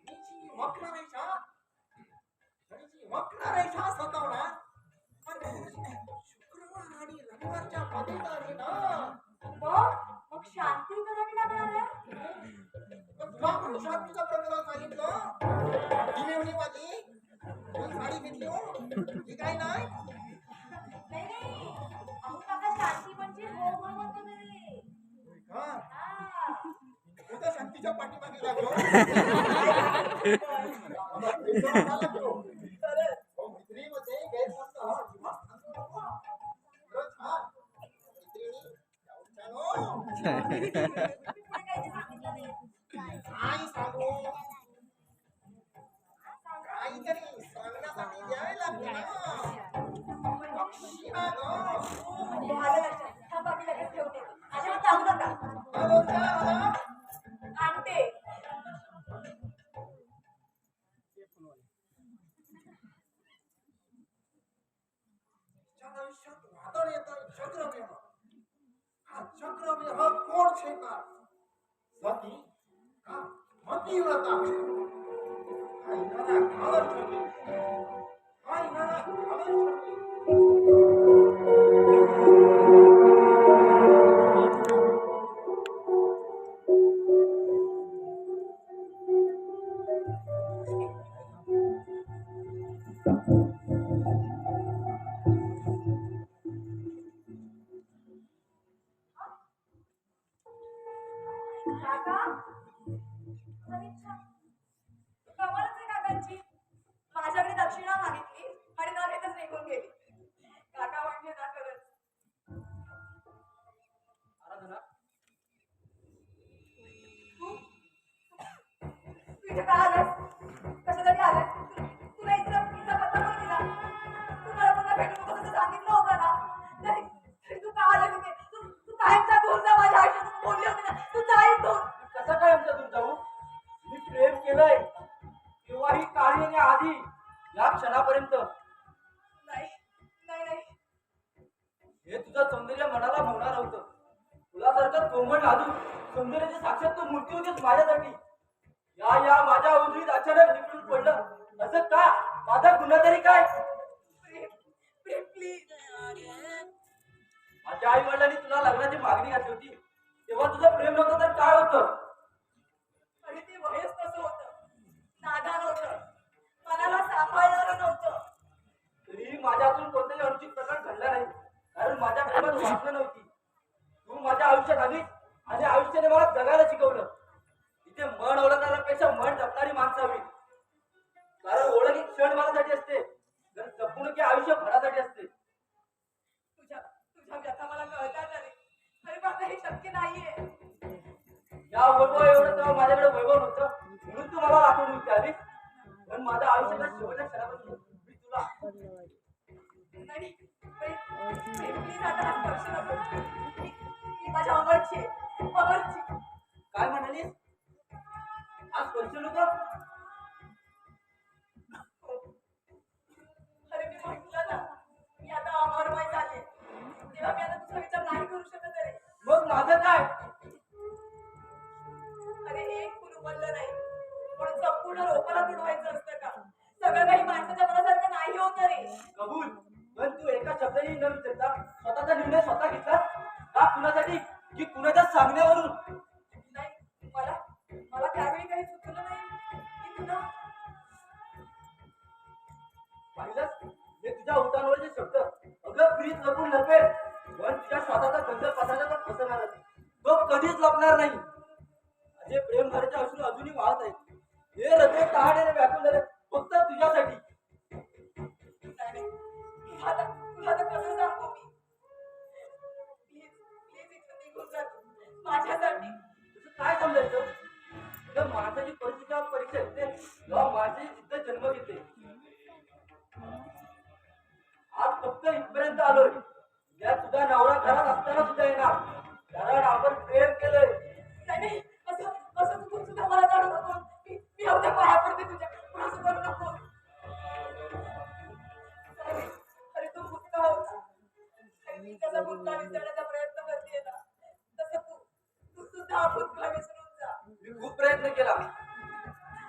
मीची वक्ररेषा वक्र रेषा सतावणार पण शुक्रवार आणि रविवारच्या मध्ये आहे ना. मग शांती करावी लागणार आहे. तुला पण शांतीचा प्रकार सांगितलं डिलिव्हरीमध्ये ही साडी घेतली हो ही काय नाही. नाही अहो काका शांती म्हणजे हो हो म्हणतो मी. हा हा. उद्या शांतीच्या पाठीमागे लागलो. मैत्रीमध्ये गैरसमज हा अजिबात सांगू नको. खरंच हा मैत्रिणी जाऊन पुढे काहीतरी सांगितलं नाही. काय सांगू काहीतरी सांगण्यासाठी द्यावे लागते ना. पक्षी ना ग. आलं लक्षात. थांबा मी लगेच ठेवते. अजिबात जाऊ नका. काय बोलता मला? आणते. तिच्या आयुष्यात वादळ येतं चक्रव्यूह. हा चक्रव्यूह कोण छेडणार? सती का मतिव्रता? हा इनाला घालत ठेवली. हा इनाला घालत ठेवली. काका अरे छान. कमालच आहे काकांची. माझ्याकडे दक्षिणा मागितली आणि न घेतच निघून गेली. काका म्हणजे ना खरंच. आराधना तू इथे का आलास? कशासाठी आलास? तुला इथला पत्ता कोणी दिला? तू मला पुन्हा भेटू नको असं सांगितलं होतं ना. तरी तू का आलास इथे? तू कायमचा दूर जा माझ्या आयुष्यातून बोलली होती ना. तू जा इथून. कसं काय आमच्या दूर जाऊ? मी प्रेम केलंय तेव्हाही काळी आणि आधी या क्षणापर्यंत नाही नाही नाही. हे तुझं सौंदर्य मनाला भावणार होतं. तुला सारखं कोमल नाजूक सौंदर्याची साक्षात तू मूर्ती होतीस माझ्यासाठी. या माझ्या उजवीत अचानक निघून पडलं असं का? माझा गुन्हा तरी काय? प्रेम प्रेम प्लीज. माझ्या आई वडिलांनी तुला लग्नाची मागणी घातली होती तेव्हा तुझं प्रेम नव्हतं तर काय होतं? आणि ते वयच तसं होतं. नादान होतं. मनाला सांभाळणारं नव्हतं. तरी माझ्यातून कोणताही अनुचित प्रकार घडला नाही कारण माझ्या प्रेमात वासना नव्हती. तू माझ्या आयुष्यात आलीस आणि आयुष्याने मला जगायला शिकवलं. इथे मन ओळखण्यापेक्षा मन जपणारी माणसं हवी. कारण ओळख ही क्षण मनासाठी असते तर जपणूक हे आयुष्य भरासाठी असते. तुझ्या तुझ्या व्यथा मला कळतात रे. अरे बाबा हे शक्य नाहीये. या वैभव एवढं तेव्हा माझ्याकडे वैभव नव्हतं म्हणून तू मला आठवण होती आलीस. पण माझ्या आयुष्याच्या शेवटच्या क्षणापासून मी तुला नाही प्लीज आता हा स्पर्श नको. मी माझ्या अमरची आहे. अमरची. काय म्हणालीस? आज स्पर्श नको? अरे मी म्हटलं ना मी आता अमरमय झाले. तेव्हा मी आता तुझा विचार नाही करू शकत रे. मग माझं काय? अरे एक फुल उमललं नाही म्हणून संपूर्ण रोपाला तुडवायचं असतं का? सगळं काही माणसाच्या मनासारखं नाही होत रे. कबूल. पण तू एका शब्दाने न विचारता स्वतःचा निर्णय स्वतः घेतलास का? कुणासाठी की कुणाच्या सांगण्यावरून? नाही मला मला त्यावेळी काही सुचलं नाही की तुला पाहिलंस हे तुझ्या उतारवरचे शब्द अगं प्लीज लपून लपेल पण तुझ्या स्वतःचा गंध पसायचा तर फसणार तो कधीच लपणार नाही. माझे प्रेम भराचे अश्रू अजूनही वाहत आहेत. हे हृदय तहानेने व्यापून झाले फक्त तुझ्यासाठी. आता तुला तर कसं सांगू मी? प्लीज प्लीज इथून निघून जा तू. माझ्यासाठी. तुझं काय समजायचं? तुझं माणसाची परिस्थिती परीक्षा येते तेव्हा माणसाची जिद्द जन्म घेते. आज फक्त इथपर्यंत आलोय. या तुझा नवरा घरात असताना सुद्धा येणार कारण आपण प्रेम केलंय. नाही असं असं तू सुद्धा मला जाणू नको. मी एवढ्या पाया पडते तुझ्या. पण असं करू नको. अरे तू भूतकाळ होता. आणि मी त्याचा भूतकाळ विसरण्याचा प्रयत्न करते ना तसं तू सुद्धा हा भूतकाळ विसरून जा. मी खूप प्रयत्न केला.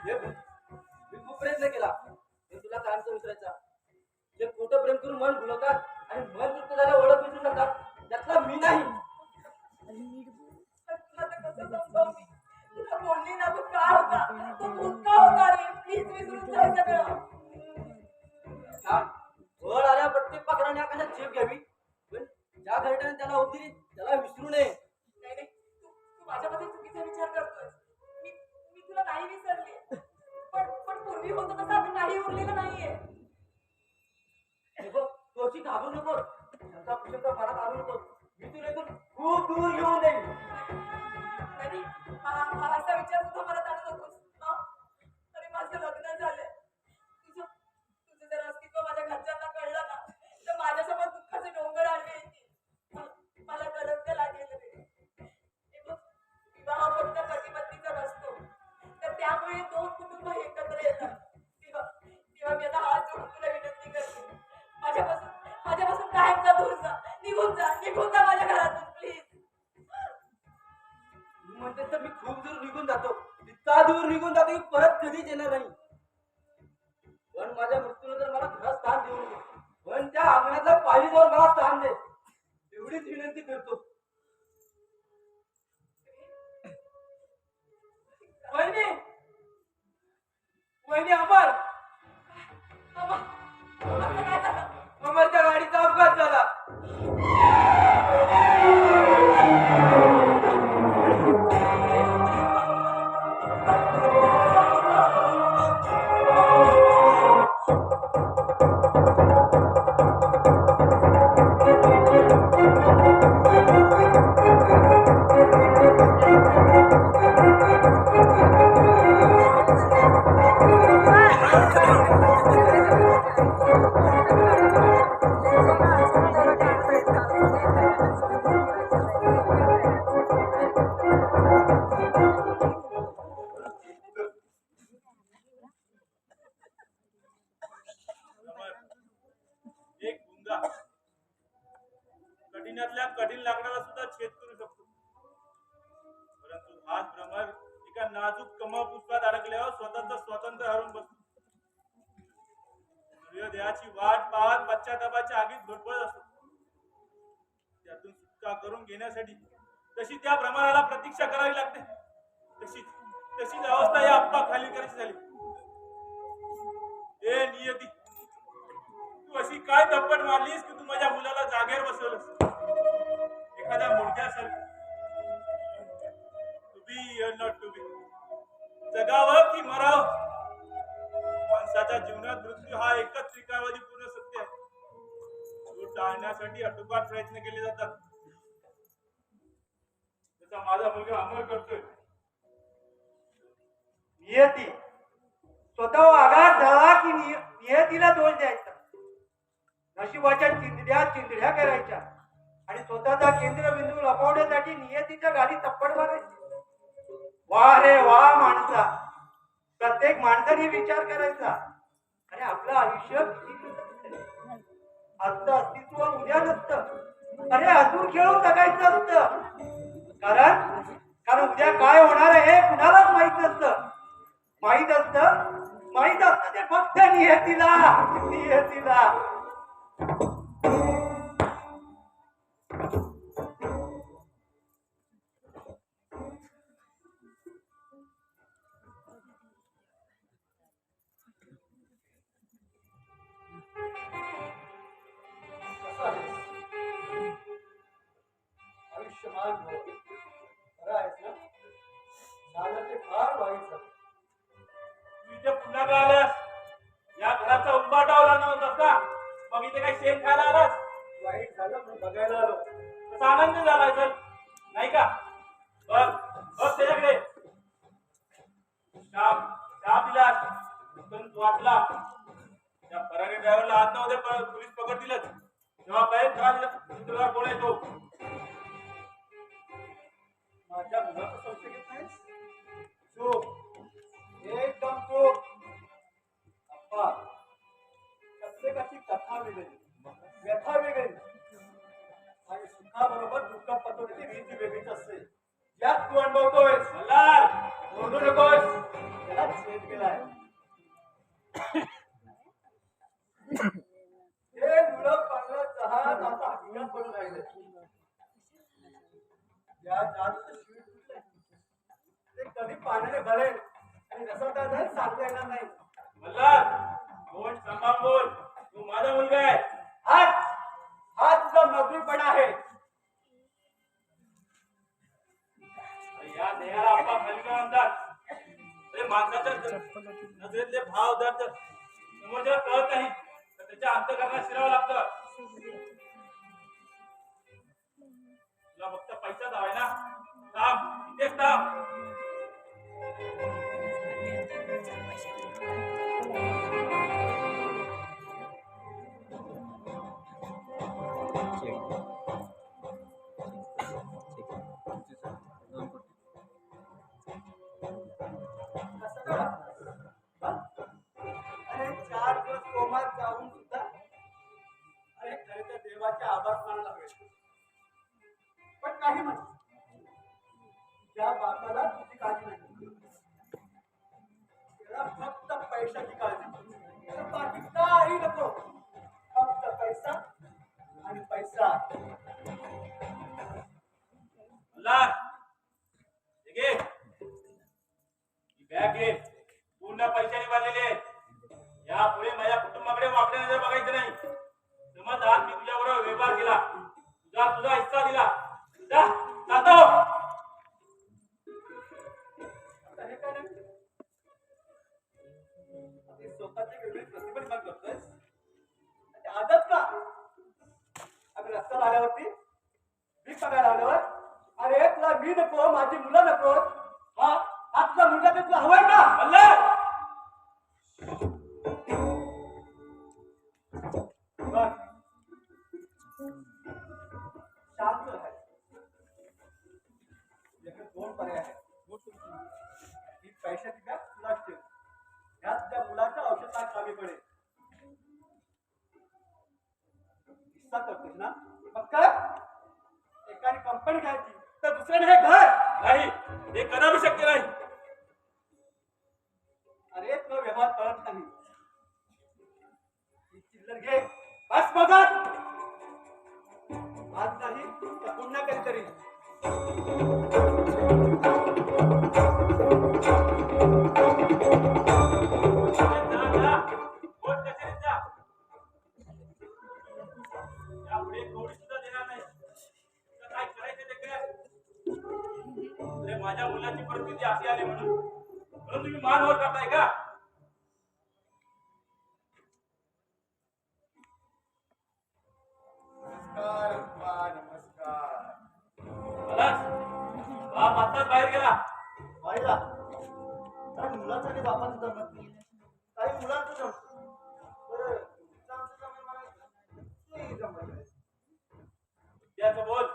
मी खूप प्रयत्न केला पण तुला कायमचं दुसऱ्याचा. जे खोटं प्रेम करून मन भुलवतात आणि मन तृप्त झाल्या ओळख विसरून जातात, त्यातला मी नाही. आता कसं समजावू मी? तुला बोलली ना तो काळ होता, तो भूतकाळ होता रे. प्लीज विसरून जा हे सगळं. छान. वळ आल्या प्रत्येक पाखराने आकाशात झेप घ्यावी, पण ज्या घरट्याने त्याला होती त्याला विसरू नये. नाही नाही, तू माझ्यामध्ये चुकीचा विचार करतोय. मी तुला नाही विसरले, पण पूर्वी होतं तसं आता काही उरलेलं नाहीये. हे बघ, तू अशी घाबरू नको. त्यांचा कुशलता मला घाबरू नको. मी तुला इथून खूप दूर घेऊन जाईल. नाही, हा असा विचार सुद्धा मला आणू नकोस. हा? अरे माझं लग्न झालंय. तुझं जर अस्तित्व माझ्या घरच्यांना कळलं ना, तर माझ्यासमोर दुःखाचे डोंगर आडवे येतील. मला कलंक लागेल रे. हे बघ, विवाह फक्त पती पत्नीचा नसतो, तर त्यामुळे दोन कुटुंब एकत्र येतात. तेव्हा मी आता हात जोडून तुला विनंती करते, माझ्यापासून कायमचा दूर जा. निघून जा माझ्या घरातून प्लीज. तू म्हणतेस तर मी खूप दूर निघून जातो, इतका दूर निघून जातो की परत कधीच येणार नाही. पण माझ्या मृत्यूनंतर मला घरात स्थान देऊ नको. पण त्या अंगणातल्या पायरीजवळ मला स्थान दे, एवढीच विनंती करतो. वहिनी, वहिनी, अमर, आता काय झालं? अमरच्या गाडीचा अपघात झाला. एक गुंगा कठीणातल्या कठीण लाकडाला सुद्धा छेद करू शकतो, परंतु हाच भ्रमर एका नाजूक कमळ पुष्पात अडकल्यावर स्वतःच स्वातंत्र्य हरवून बसतो. सूर्योदयाची वाट पाहत पश्चातापाच्या आगीत धडपडत असतो. त्यातून सुटका करून घेण्यासाठी तशी त्या भ्रमराला प्रतीक्षा करावी लागते. तशीच अवस्था या अप्पा खाली करायची झाली. ए नियती, तू अशी काय धप्पड मारलीस की तू माझ्या मुलाला जागेवर बसवलंस? एखाद्या मुडक्यासारखं. टू बी और नॉट टू बी, जगावं की मरावं? माणसाच्या जीवनात मृत्यू हा एकच त्रिकालावधी पूर्ण सत्य आहे. तो टाळण्यासाठी अटोकाट प्रयत्न केले जातात. त्याचा माझा मुलगा अमर करतोय. नियती स्वतः आघात झाला की नियतीला दोष द्यायचा. नशिबाच्या चिंधड्या करायच्या आणि स्वतःचा केंद्रबिंदू लपवण्यासाठी नियतीच्या गाडी तप्पड मारायची. वा रे वा माणसा, प्रत्येक माणसाने विचार करायचा. आणि आपलं आयुष्य आजचं अस्तित्व उद्या नसतं. अरे अजून खेळून जगायचं असतं. कारण उद्या काय होणार आहे हे कुणालाच माहित नसतं. माहित असतं ते फक्त नियतीला. आयुष्यमान भव. खरं आहेस ना? झालं ते फार वाईट झालं. तू इथे पुन्हा का आलास? या घराचा उंबाटावला नव्हतास का? मग इथे काही शेण खायला आलास? वाईट झालं म्हणून बघायला आलो. तसा आनंद झालाय सर, नाही का? बघ त्याच्याकडे शाप दिलास, तू वाचला. त्या फरारी ड्रायव्हरला हात नव्हते पोलीस पकडतीलच. तेव्हा काय त्रास कोण येतो? माझ्या मुलाचा संशय घेत नाहीस? चूक, एकदम चूक. अप्पा, प्रत्येकाची कथा वेगळी, व्यथा वेगळी आणि सुखाबरोबर दुःख पतोडीची रीती वेगळीच असते. यात तू अनुभवतोय. मल्हार, ओरडू नकोस. त्याला छेद केलाय. हे मुलं पांगलं जहाज आता हकीकत बनून राहिले. या जहाजाचं शीट तुटलंय. ते कधी पाण्याने भरेल आणि रसवता जाईल सांगता येणार नाही. मल्हार बोल सांभाळ बोल, तू माझा मुलगा आहे. हा तुझा नोकरीपणा आहे. या देहाला आपला मालिका म्हणतात. ते माणसाच्या नजरेतले भाव दर्द समोरच्याला कळत नाही, तर त्याच्या अंतःकरणात शिरावं लागतं. तुला फक्त पैसा हवाय ना, थांब इथेच थांब. कसं का? हा? अरे 4 दिवस कोमात जाऊन सुद्धा अरे खरे तर देवाचे आभार मानायला हवे. पण काही म्हण, ज्या बापाला तुझी काळजी नाही, त्याला फक्त पैशाची काळजी, त्याला बाकी काही नको. फक्त पैसा आणि पैसा. मल्हार हे घे, ही बॅग घे, पूर्ण पैशाने भरलेली आहे. यापुढे माझ्या कुटुंबाकडे वाकड्या नजर बघायचं नाही. समज आज मी तुझ्याबरोबर व्यवहार केला, तुझा हिस्सा दिला, जा जातो. आता हे काय नाही? ते स्वतःची वेगळी प्रतिभा निर्माण करतोयस. आणि आदत का? अगं रस्त्याला आल्यावरती भीक मागायला आल्यावर अरे तुला मी नको, माझी मुलं नको, हा तुझा मुलगा ते तुला हवाय का? मल्हार बघ, शांत राहा. याकडे 2 पर्याय आहेत. ही पैशाची बॅग तुलाच ठेव. ह्या तुझ्या मुलाच्या औषधात कामी पडेल. हिस्सा करतोस ना? मग काय? एकाने कंपनी घ्यायची तर दुसऱ्याने हे घर. नाही, हे कदापि शक्य नाही. अरे तुला व्यवहार कळत नाही. ही चिल्लर घे, बस बघा. आज नाही तर पुन्हा कधीतरी. जा, जा. कोर्ट कचेरीत जा. यापुढे कवडी सुद्धा देणार नाही. तुला काय करायचं ते कर. अरे माझ्या मुलाची परिस्थिती अशी आली म्हणून तुम्ही मान वर करताय का? नमस्कार अप्पा, नमस्कार. मल्हार, बाप आत्ताच बाहेर गेला. वाईला काही मुलांसाठी बापाचं जमत नाही, काही मुलांचं जमत. बरं, तुमचं आमचं जमेल म्हणायचं, तेही जमत नाही. त्याचं बोल,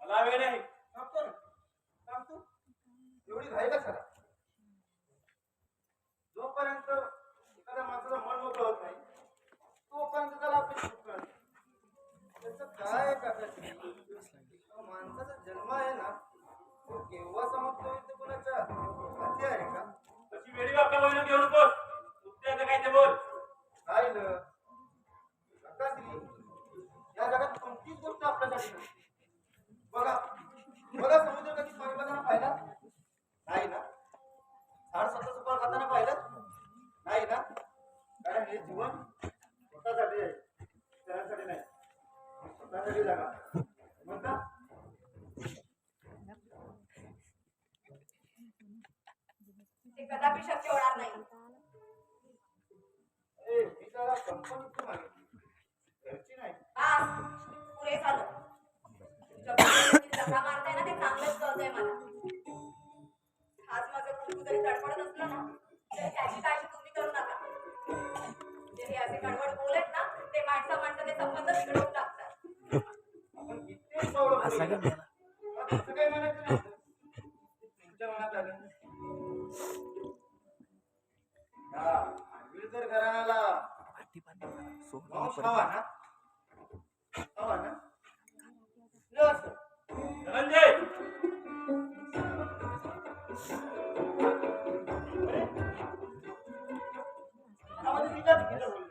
मला वेळ नाही. सांगतो ना, सांगतो. एवढी घाई कशाला? जोपर्यंत एखाद्या माणसाचं मन मोकळं होत नाही तोपर्यंत त्याला आपली चूक कळत नाही. त्याचं काय करायचं? माणसाचा जन्म आहे ना, तो केव्हा समाप्त होईल ते कोणाच्या हाती आहे का? तशी वेळी वाक्य बोलून घेऊ नकोस. उत्त्याचं काय ते बोल. राहिलं नकाश्री, या जगात कोणतीच गोष्ट आपल्यासाठी नाही. बघा बघा, समुद्र कधी पाणी बघायला पाहिला नाही ना? झाड स्वतः सुपार खाताना पाहिलं नाही ना? कारण हे जीवन स्वतःसाठी आहे, त्यासाठी नाही. स्वतःसाठी जगा म्हणता. ते कदापि शक्य होणार नाही. मी त्याला कंपनीची मागितली, घरची नाही. बास, पुरे झालं. तुमच्या मुलीने जगा मारताय ना, ते चांगलंच कळतंय मला. आज माझं कुंकू जरी तडफडत असलं ना, तरी त्याची काळजी तुम्ही करू नका. जे हे असे कडवड बोल आहेत ना, ते माणसाचे संबंध बिघडवून टाकतात. आपण कित्येक पावलं पुढे गेलो. असं काही म्हणायचं नाही. तुमच्या मनात आलं या आंबेडकर घराण्याला मांस हवा ना? हवा ना? यस. धनंजय, आवाज किती बोलले?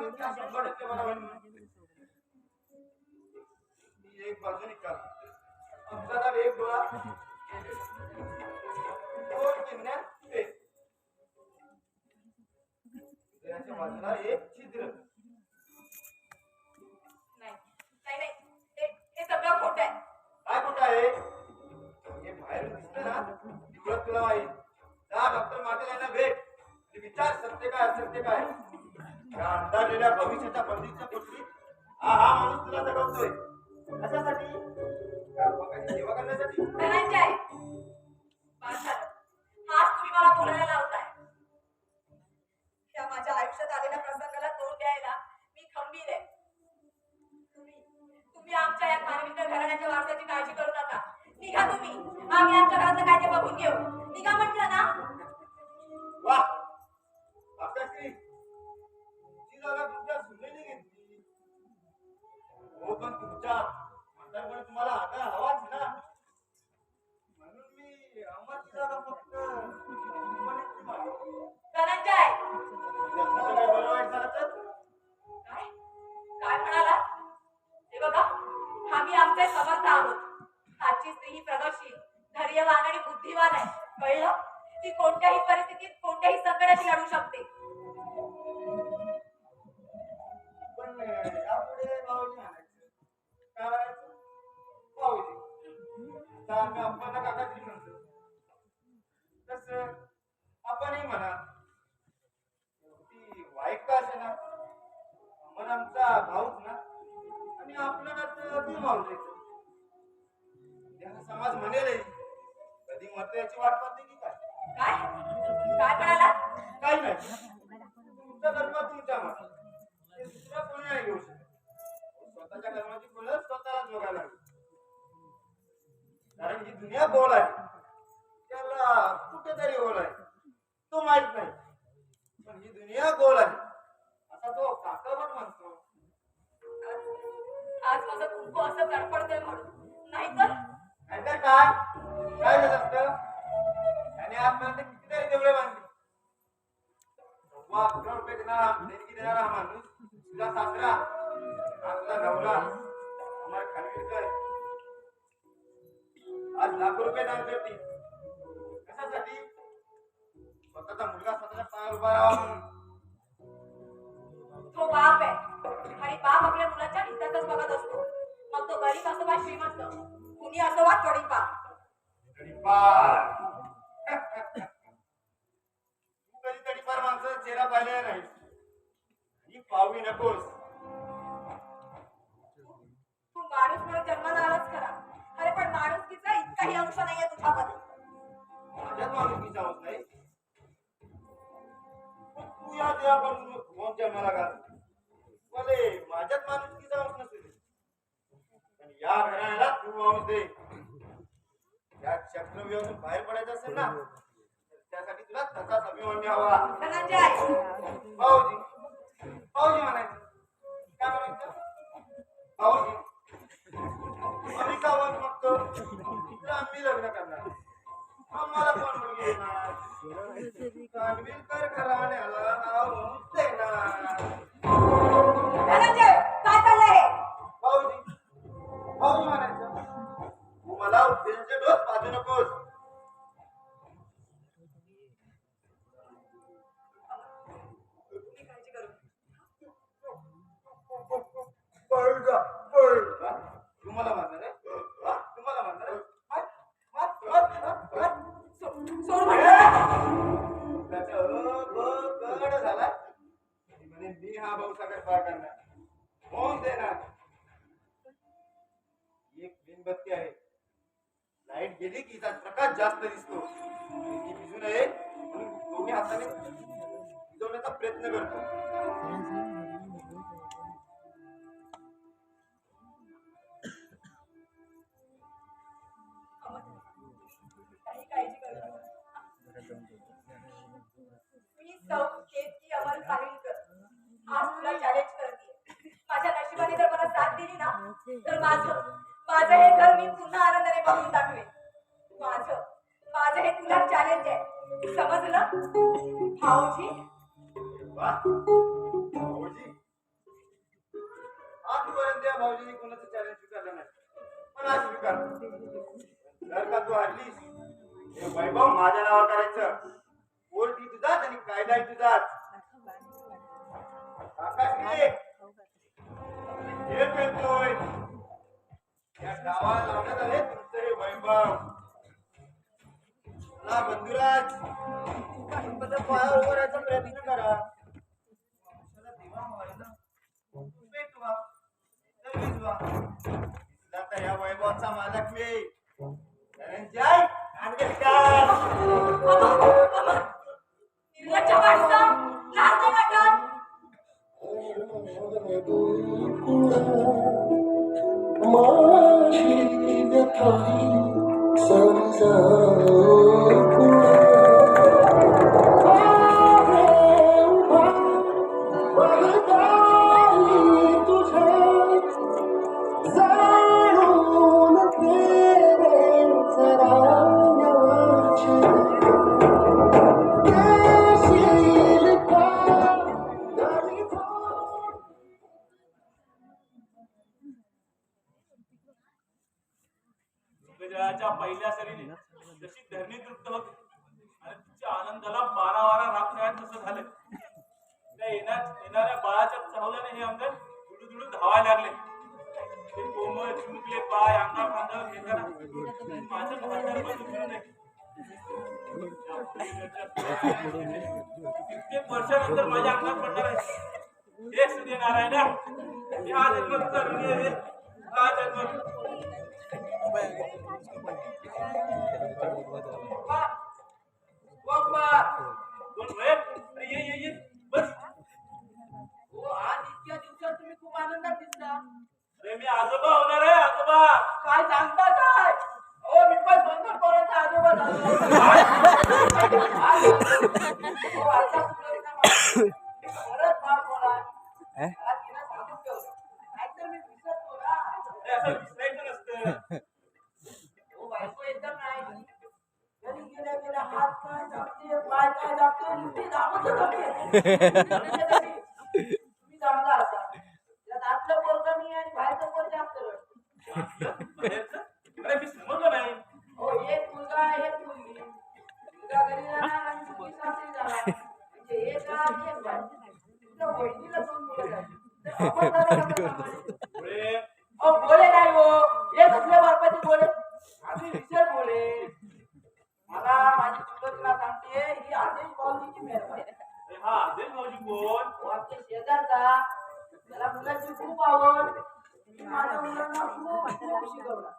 संख्या 100% बरोबर आहे. मी एक बाजू निकाल आमचा नाव एक डोळा दोन किन्या ते त्याच्या बाजूला एक छिद्र. नाही नाही नाही हे सगळं खोटं आहे. काय कुठं आहे हे बाहेरून दिसतं ना तेवढं तुला माहित. जा डॉक्टर माटेल यांना भेट आणि विचार सत्य काय असत्य काय. या अंधारलेल्या भविष्याच्या बंदीच्या पोटी हा माणूस तुला जगवतोय कशासाठी सेवा करण्यासाठी. धनंजय बस झालं. आज तुम्ही मला बोलायला लावताय. या माझ्या आयुष्यात आलेल्या प्रसंगाला तोंड द्यायला मी खंबीर आहे. तुम्ही आमच्या या मानवीय घराण्याच्या वारसाची काळजी करू नका. निघा तुम्ही. आम्ही आमच्या घरातलं काय ते बघून घेऊ. निघा म्हटलं ना. वा आपल्याशी तुमची जागा तुमच्या सुनेने घेतली. हो पण तुमच्या म्हातारपणी तुम्हाला आधार हवाच ना. म्हणून मी आम्हाची जागा फक्त सुनेची मागवली. धनंजय तुझं काय बरं वाईट झालं तर काय काय म्हणाला. हे बघा आम्ही आमचे समर्थ आहोत. आजची स्त्री ही प्रगतशील धैर्यवान आणि बुद्धिवान आहे. कळलं. ती कोणत्याही परिस्थितीत कोणत्याही संकटाशी लढू शकते. पण यापुढे भाऊजी म्हणायचं काय म्हणायचं भाऊजी. आता आम्ही आपण काकाजी म्हणतो तसं आपणही म्हणा. ती वाईट का असे ना मन आमचा भाऊच ना आणि आपलं नातं ते भाऊ द्यायचं. त्याला समाज म्हणेल कधी मत याची वाट पाहते की काय. काय काय म्हणाला. काही नाही तुमचा धर्म तुमच्या मत ते दुसरा कोणी नाही घेऊ शकत. स्वतःच्या धर्माची फळं स्वतःलाच बघायला लागली. कारण ही दुनिया गोल आहे त्याला कुठेतरी गोल आहे तो माहित नाही. पण ही दुनिया गोल आहे असा तो काकावर म्हणतो. आज माझं कुंकू असं तडफडतंय म्हणून. नाहीतर नाहीतर काय झालं असतं. त्याने आजपर्यंत कितीतरी देवळे बांधली. 11 रुपये देणगी देणारा हा माणूस तुझा सासरा तुझा नवरा आम्हाला खानविलकर आज लाखो रुपये दान करते. कशासाठी स्वतःचा मुलगा स्वतःच्या पायावर उभा राहावा म्हणून. तो बाप आहे आणि बाप आपल्या मुलाच्या हितातच बघत असतो. मग तो गरीब असो वा श्रीमंत कुणी असो वा थोडीफार. तडीपार तू कधी तडीपार माणसाचा चेहरा पाहिलेला नाही ही पाहवी नकोस. तू माणूस म्हणून जन्माला आलाच खरा. अरे पण माणुसकीचा इतकाही अंश नाहीये तुझ्यामध्ये. माझ्यात माणुसकीचा अंश नाही. तू या देवापासून कोण जन्माला घाल भले माझ्यात माणुसकीचा अंश नसेल पण या घराण्याला तू अंश दे. या चक्रव्यूहातून बाहेर पडायचं असेल ना तर त्यासाठी तुला तसाच अभिमन्यू हवा. धनंजय भाऊजी भाऊजी म्हणायचं काय म्हणायचं भाऊजी. आम्ही का वाट बघतो तर आम्ही लग्न करणार. आम्हाला कोण मुलगी देणार. खानविलकर घराण्याला नाव देणार. धनंजय काय चाललंय हे. भाऊजी भाऊजी म्हणायचं तू मला उद्देशाचे डोस पाजू नकोस. तुम्ही काळजी करू. तुम्हाला मारणार आहे तुम्हाला मारणार आहे. सोड म्हटलं. त्याचा गड झाला म्हणे मी हा भाऊसागर पार करणार कोण देणार. एक मेणबत्ती आहे लाईट गेली की त्याचा प्रकाश जास्त दिसतो. ती भिजू नये म्हणून दोन्ही हाताने भिजवण्याचा प्रयत्न करतो. काही काळजी करू नका. मी सौ केतकी अमर खानविलकर आज तुला चॅलेंज करते. माझ्या नशिबाने जर मला साथ दिली ना तर माझं हे घर मी पुन्हा आनंदाने बघून टाकवे. माझं हे तुला चॅलेंज आहे. समजलं भाऊजी. वा भाऊजी भाऊजीने कोणाचं चॅलेंज स्वीकारलं नाही पण आज स्वीकारतो जर का तू हरलीस हे वैभव माझ्या नावावर करायचं कोर्ट ही तुझाच आणि कायदाही तुझाच आकाशने हे पेटतोय या गावाला लावण्यात आले तुमचं हे वैभव ना बंधुराज गणपतीच्या पायावर उभं राहायचा प्रयत्न करा माणसाला देवा व्हायला पेटवा तर विजवा आता या वैभवाचा मालक मी धनंजय नांदगावकर निर्लज्ज माणसं, लाज नाही वाटत? गजराच्या पहिल्या सरीने जशी धरणी तृप्त होते आणि तिच्या आनंदाला 12 वारा राख मिळाल तसं झालं त्या येणाऱ्या बाळाच्या चाहूल्याने हे अंगण धुडू धावायला लागले ते कोमल चिमुकले पाय अंगावर खांद्यावर घेताना माझं भांडण पण दुखलं नाही कित्येक वर्षानंतर माझ्या अंगात पडणार आहे हे सूर्यनारायण हा जन्म तुझा ऋणी आहे हा जन्म कोण रे? अरे ये बस हो आज इतक्या दिवसात तुम्ही खूप आनंदात दिसता अरे मी आजोबा होणार आहे आजोबा काय सांगता काय हो मी पण बंद पोराचा आजोबा झालो हो आता परत बाप होणार मला तिला सांगून ठेवलं नाहीतर मी विसरतो ना अरे असं विसरायचं नसतं हो बायको एकदम नाही घरी गेल्या हात काय दाबते पाय काय दाबते नुसती दाबतच असते तुम्ही चांगला असा त्यात आतलं पोरगं मी आणि बाहेरचं पोर जास्त रडतं. बाहेरचं? अरे मी समजलं नाही हो एक मुलगा एक मुलगी मुलगा घरी जाणार आणि मुलगी सासरी जाणार म्हणजे एक आणि एक बाई तुझ्या बहिणीला 2 मुलं झाली तर आपण जरा कसं सांभाळायचं? पुढे अहो बोले नाही हो हे कसल्या बापाचे बोले आम्ही विचार बोले मला माझी चुलतला सांगते ही आदेश भाऊजीची मेहरबानी अरे हा आदेश भाऊजी कोण तो आमच्या शेजारचा त्याला मुलाची खूप आवड मी माझ्या मुलांना खूप शिकवलं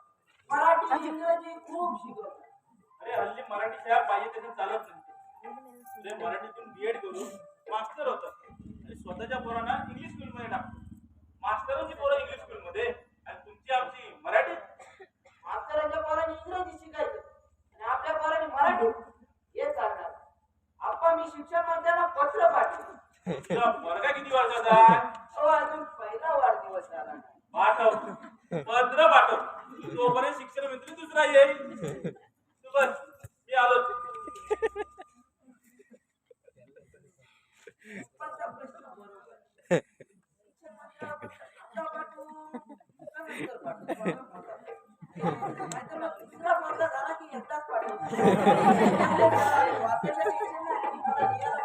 मराठी इंग्रजी खूप शिकवलं अरे हल्ली मराठी शाळा पाहिजे त्याचं चालत नाही तुझे मराठीतून बीएड करून मास्टर होतात आणि स्वतःच्या पोरांना इंग्लिश स्कूल मध्ये टाकतो मास्टरांची पोरं इंग्लिश स्कूल मध्ये आणि तुमची आमची मराठी मास्तरांच्या पोरांनी इंग्रजी शिकायचं आणि आपल्या पोरांनी मराठी हे चालणार आपण मी शिक्षण मंत्र्यांना पत्र पाठवलं तुझा वर्गा किती वर्षाचा आहे? तो अजून पहिला वाढदिवस झाला नाही. पाठव पत्र पाठव तोपर्यंत शिक्षण मंत्री दुसरा येईल तू बस मी आलो पप्पांचा प्रश्न बरोबर शिक्षण मंत्र्याला आता पाठवू का नंतर पाठवू? नाहीतर मग दुसरा पोरगा झाला की एकदाच पाठवू. वाचायचं टेन्शन नाही आणि मला लिहायला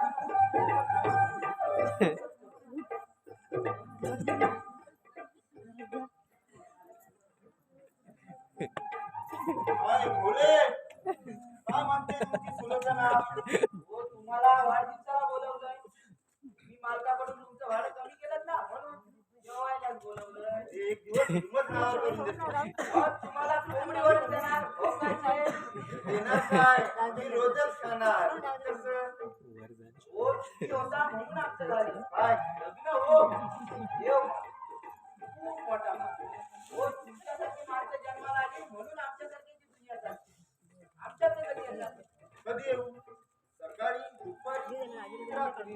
काय भोले काय म्हणते तुमची सुलोचना हो तुम्हाला वाढदिवसाला बोलवलंय मी मालकाकडून तुमचं भाडं कमी केलं ना म्हणून जेवायलाच बोलवलंय एक दिवस हिंमत नावावर करून देतो मग तुम्हाला कोंबडीवरच देणार हो काय साहेब देणार काय मी रोजच खाणार कसं हो सुट्टी होता म्हणून आमचं झालं काय लग्न हो देव खूप मोठा हो तुमच्यासारखी माणसं जन्माला आली म्हणून आमच्यासारखी दुनिया चालते आमच्याकडे कधी येतात कधी येऊ सकाळी दुपारी रात्री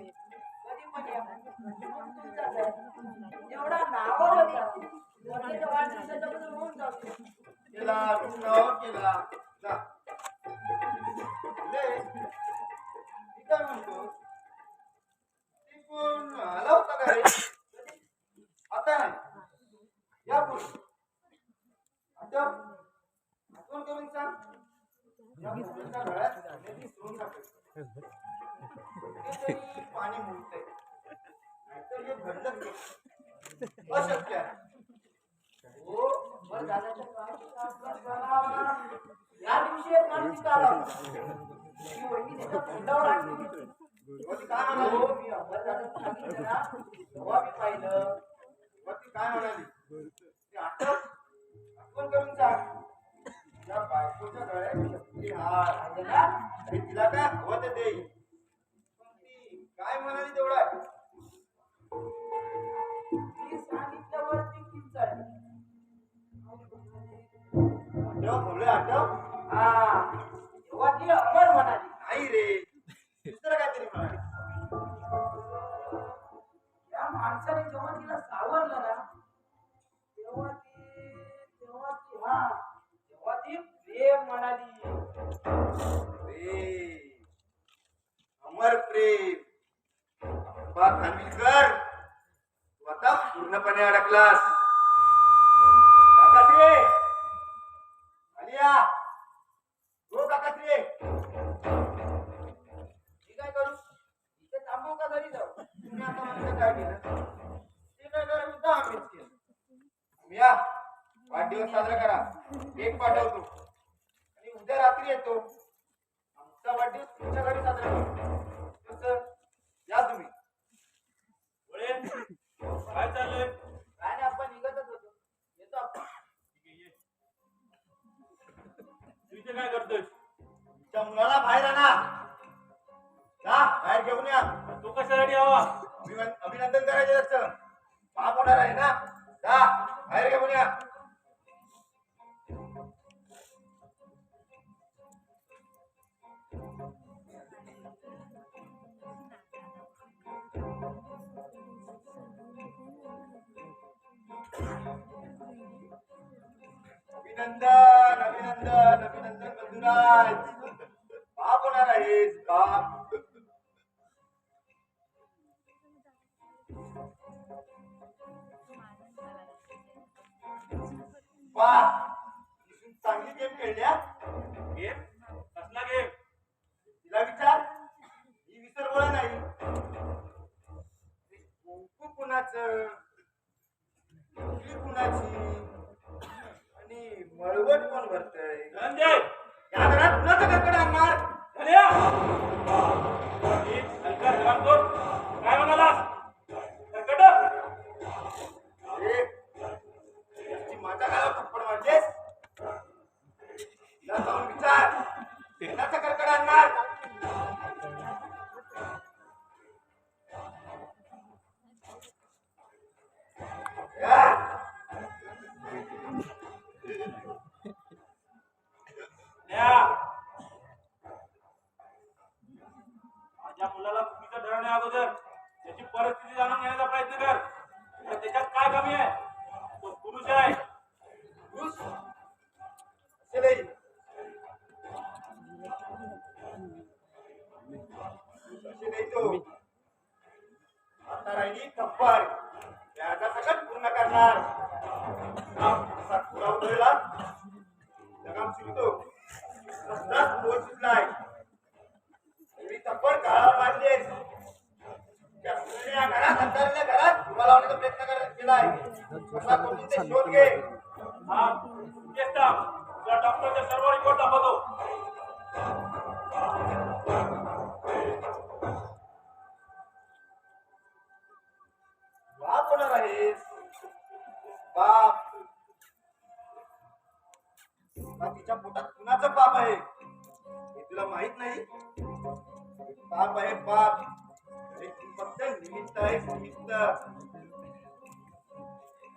कधी पण या मग तुमचा जाईल. एवढा नावावर होता वडिलांच्या वाढदिवसाच्या बद्दल होऊन जातो केला नावावर केला जा ले मी काय म्हणतो ती कोण आला होता का रे आता नाही या कुठेतरी पाणी मुरतंय नाहीतर हे घडलंच नाही. अशक्य आहे. हो बरं दादाच्या काळात आपला झाला. या दिवशी एक माणूस तिथं आला होता. ती वहिनी तिथं तोंडावर आणली होती. वरती काय म्हणाली? हो मी अमर दादा सांगितलं ना तेव्हा मी पाहिलं. वरती काय म्हणाली? ते आठवण करून सांग. त्या बायकोच्या गळ्यात शक्ती हार पाहिलं ना? आणि तिला काय हवं ते देईल. पण ती काय म्हणाली तेवढा ती सांगितल्यावर ती किंचाळली. आठव बोलले आठव हा तेव्हा ती अमर म्हणाली. नाही रे दुसरं काहीतरी म्हणाली. त्या माणसाने जेव्हा तिला सावरलं ना तेव्हा ती प्रेम म्हणाली. प्रेम अमर प्रेम बा खानविलकर तू आता पूर्णपणे अडकलास. काकाश्री आलिया हो काकाश्री मी काय करू इथे थांबू का घरी जाऊ? तुम्ही आता म्हणता काय केलं ते काय करा मी आम्हीच केलं. मिया वाढदिवस साजरा करा केक पाठवतो आणि उद्या रात्री येतो. आमचा वाढदिवस तुमच्या घरी साजरा करू. कसं या तुम्ही. वळे, काय चाललंय? काय नाही आपण निघतच होतो. येतो आपण. ठीक आहे, ये. तू इथे काय करतोय? तुमच्या मुलाला बाहेर आणा. जा बाहेर घेऊन या. तो कशासाठी हवा? अभिनंदन करायचं त्याचं. पाप होणार आहे ना. जा बाहेर घेऊन या. अभिनंदन अभिनंदन अभिनंदन बंधुराज. बाप होणार आहेस बाप. वा चांगली गेम खेळल्या. गेम? कसला गेम? तिला विचार ही विसरबोळ नाही. कुंकू कुणाचं कुठली कुणाची आणि मळवट कोण भरतय. धनंजय, या घरात कुणाचं कडकड आणणार. धन्या! एक हलका हरामखोर. काय म्हणालास? कर्कट? अरे याची माझ्या गाला थप्पड मारतेस. तिला जाऊन विचार कुणाचं कडकड आणणार. या. धन्या! माझ्या मुलाला चुकीचं ठरवण्या अगोदर त्याची परिस्थिती जाणून घेण्याचा प्रयत्न कर. तर त्याच्यात काय कमी आहे? तो पुरुष आहे. पुरुष असेलही. असे नाही तो. आता राहिली थप्पड. त्याचा सकट पूर्ण करणार. असा खुरा उधळला लगाम शिकतो. रस्ताच बोल सुटलाय. एवढी थप्पड काळा मारलीस. त्या सुनेने या घरात अंधारल्या घरात उभा लावण्याचा प्रयत्न केलाय. कसा करून ते शोध घे. हा, तेच तर. तुला डॉक्टरचे सर्व रिपोर्ट दाखवतो. बाप होणार आहेस बाप. तिच्या पोटात कुणाचं पाप आहे हे तुला माहित नाही. पाप आहे पाप. हे तू फक्त निमित्त आहेस निमित्त.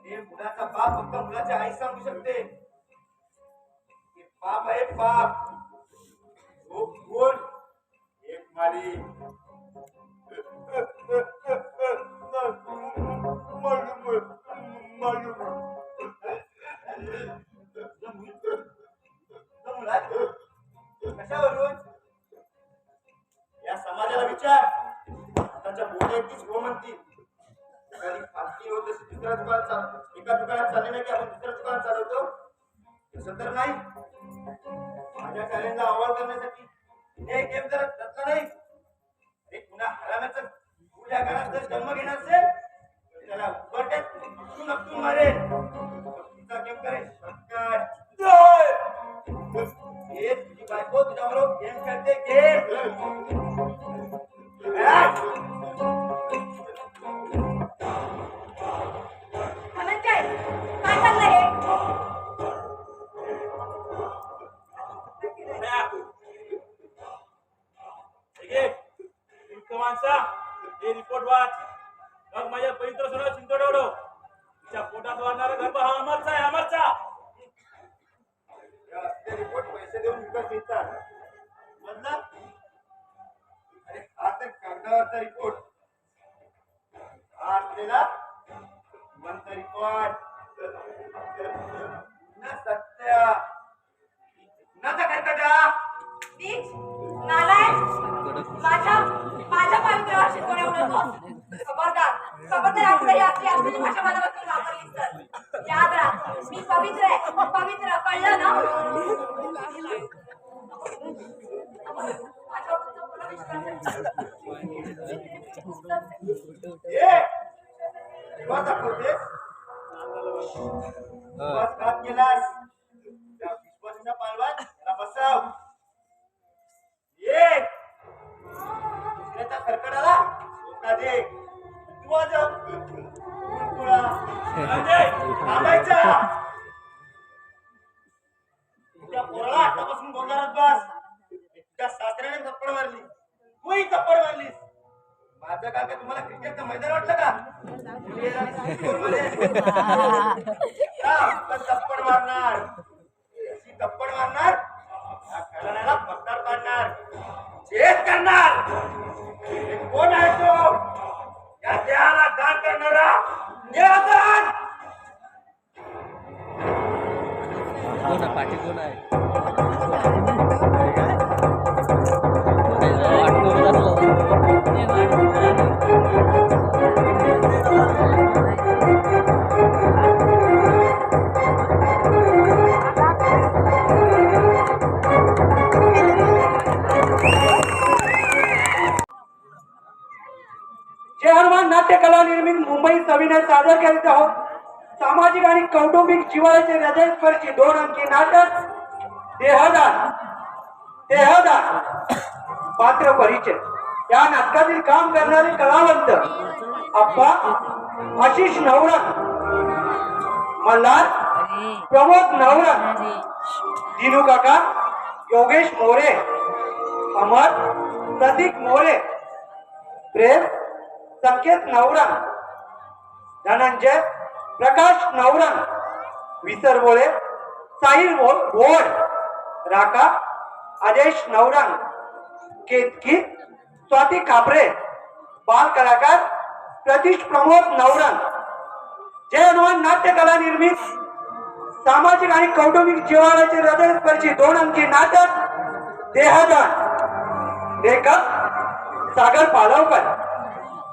हे मुलाचा बाप फक्त मुलाची आई सांगू शकते. हे पाप आहे पाप. हो बोल एक मारी. कशावरून या समाजाला विचार. आताच्या बोलण्यातलीच हो म्हणतील. फाटकी होत अशी दुसऱ्या दुकानात एका दुकानात चालले नाही की आपण दुसऱ्या दुकानात चालवतो. तसं तर नाही. माझ्या चॅलेंजला आव्हान करण्यासाठी हे गेम जर नाही जर जन्म घेणार असेल त्याला उकरट्यात नक्की मारेल. तिचा गेम करेल शंकर. हे तुझी बायको तुझ्याबरोबर गेम खेळते गेम. धनंजय काय चाललंय हे? माणसा हे रिपोर्ट वाच. मग माझ्या पवित्र सोडा चिंतोड ओढव. तिच्या पोटात वाढणारा गर्भ हा अमरचा आहे, अमरचा. या असले रिपोर्ट पैसे देऊन विकत घेतात. समजलं? अरे हा तर कागदावरचा रिपोर्ट. हा असलेला जिवंत रिपोर्ट. न सत्य न कर्कटा. नीच नालायक माझ्या पवित्रावर शिकवणे उडवतोस. खबरदार खबरदार आपली असली भाषा मला बद्दल वापरलीस तर याद राख मी पवित्र आहे, पवित्र. कळलं ना? माझ्यावर तुला विश्वास आहे. ए विश्वास दाखवतेस? विश्वासघात केलास. त्या विश्वासाच्या पालवात त्याला बसव. ये दुसऱ्याच्या खरकडाला धोका दे. किंवा जप तुळा धनंजय, थांबायचा. तुझ्या पोराला आतापासून गोंगारात बस. तुझ्या सासऱ्याने थप्पड मारली, तूही थप्पड मारलीस. माझं काय काय तुम्हाला क्रिकेटचं मैदान वाटलं का? थप्पड मारणार, अशी थप्पड मारणार, या खेळण्याला पत्तार काढणार, चेस करणार. हे कोण आहे तो? या देहाला दान करणारा देवदान. कोण आहे पाठी कोण आहे जे हनुमान नाट्य कला निर्मित मुंबई सविनय सादर करीत आहोत. सामाजिक आणि कौटुंबिक जीवनाचे हृदयस्पर्शी 2 अंकी नाटक देहदान. देहदान पात्र परिचय. या नाटकातील काम करणारे कलावंत अप्पा आशिष नवरन, मल्हार प्रमोद नवरन, दिनू काका योगेश मोरे, अमर प्रतीक मोरे, प्रेम संकेत नवरन, धनंजय प्रकाश नवरन, विसरबोळे साहिल वोड, राका आदेश नवरन, केतकी स्वाती कापरे, बाल कलाकार प्रतीश प्रमोद नवरन. जय हनुमान नाट्य कला निर्मित सामाजिक आणि कौटुंबिक जीवनाचे हृदयस्पर्शी 2 अंकी नाटक देहदान. लेखक सागर पालवकर,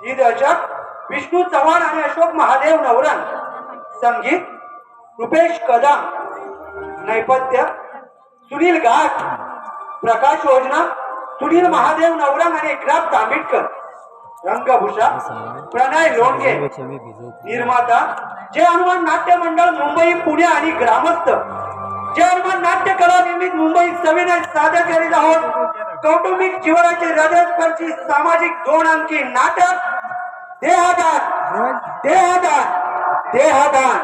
दिग्दर्शक विष्णू चव्हाण आणि अशोक महादेव नवरन, संगीत रुपेश कदम, नैपथ्य सुनील घाट, प्रकाश योजना सुनील महादेव नवरन आणि एकनाथ तांबिटकर, रंगभूषा प्रणय लोणगे, निर्माता जय हनुमान नाट्य मंडळ मुंबई पुणे आणि ग्रामस्थ. जय हनुमान नाट्य कला निर्मित मुंबई सविनय सादर करीत आहोत कौटुंबिक जीवनाचे हृदयस्पर्शी सामाजिक 2 अंकी नाटक देहदान. देहदान देहदान.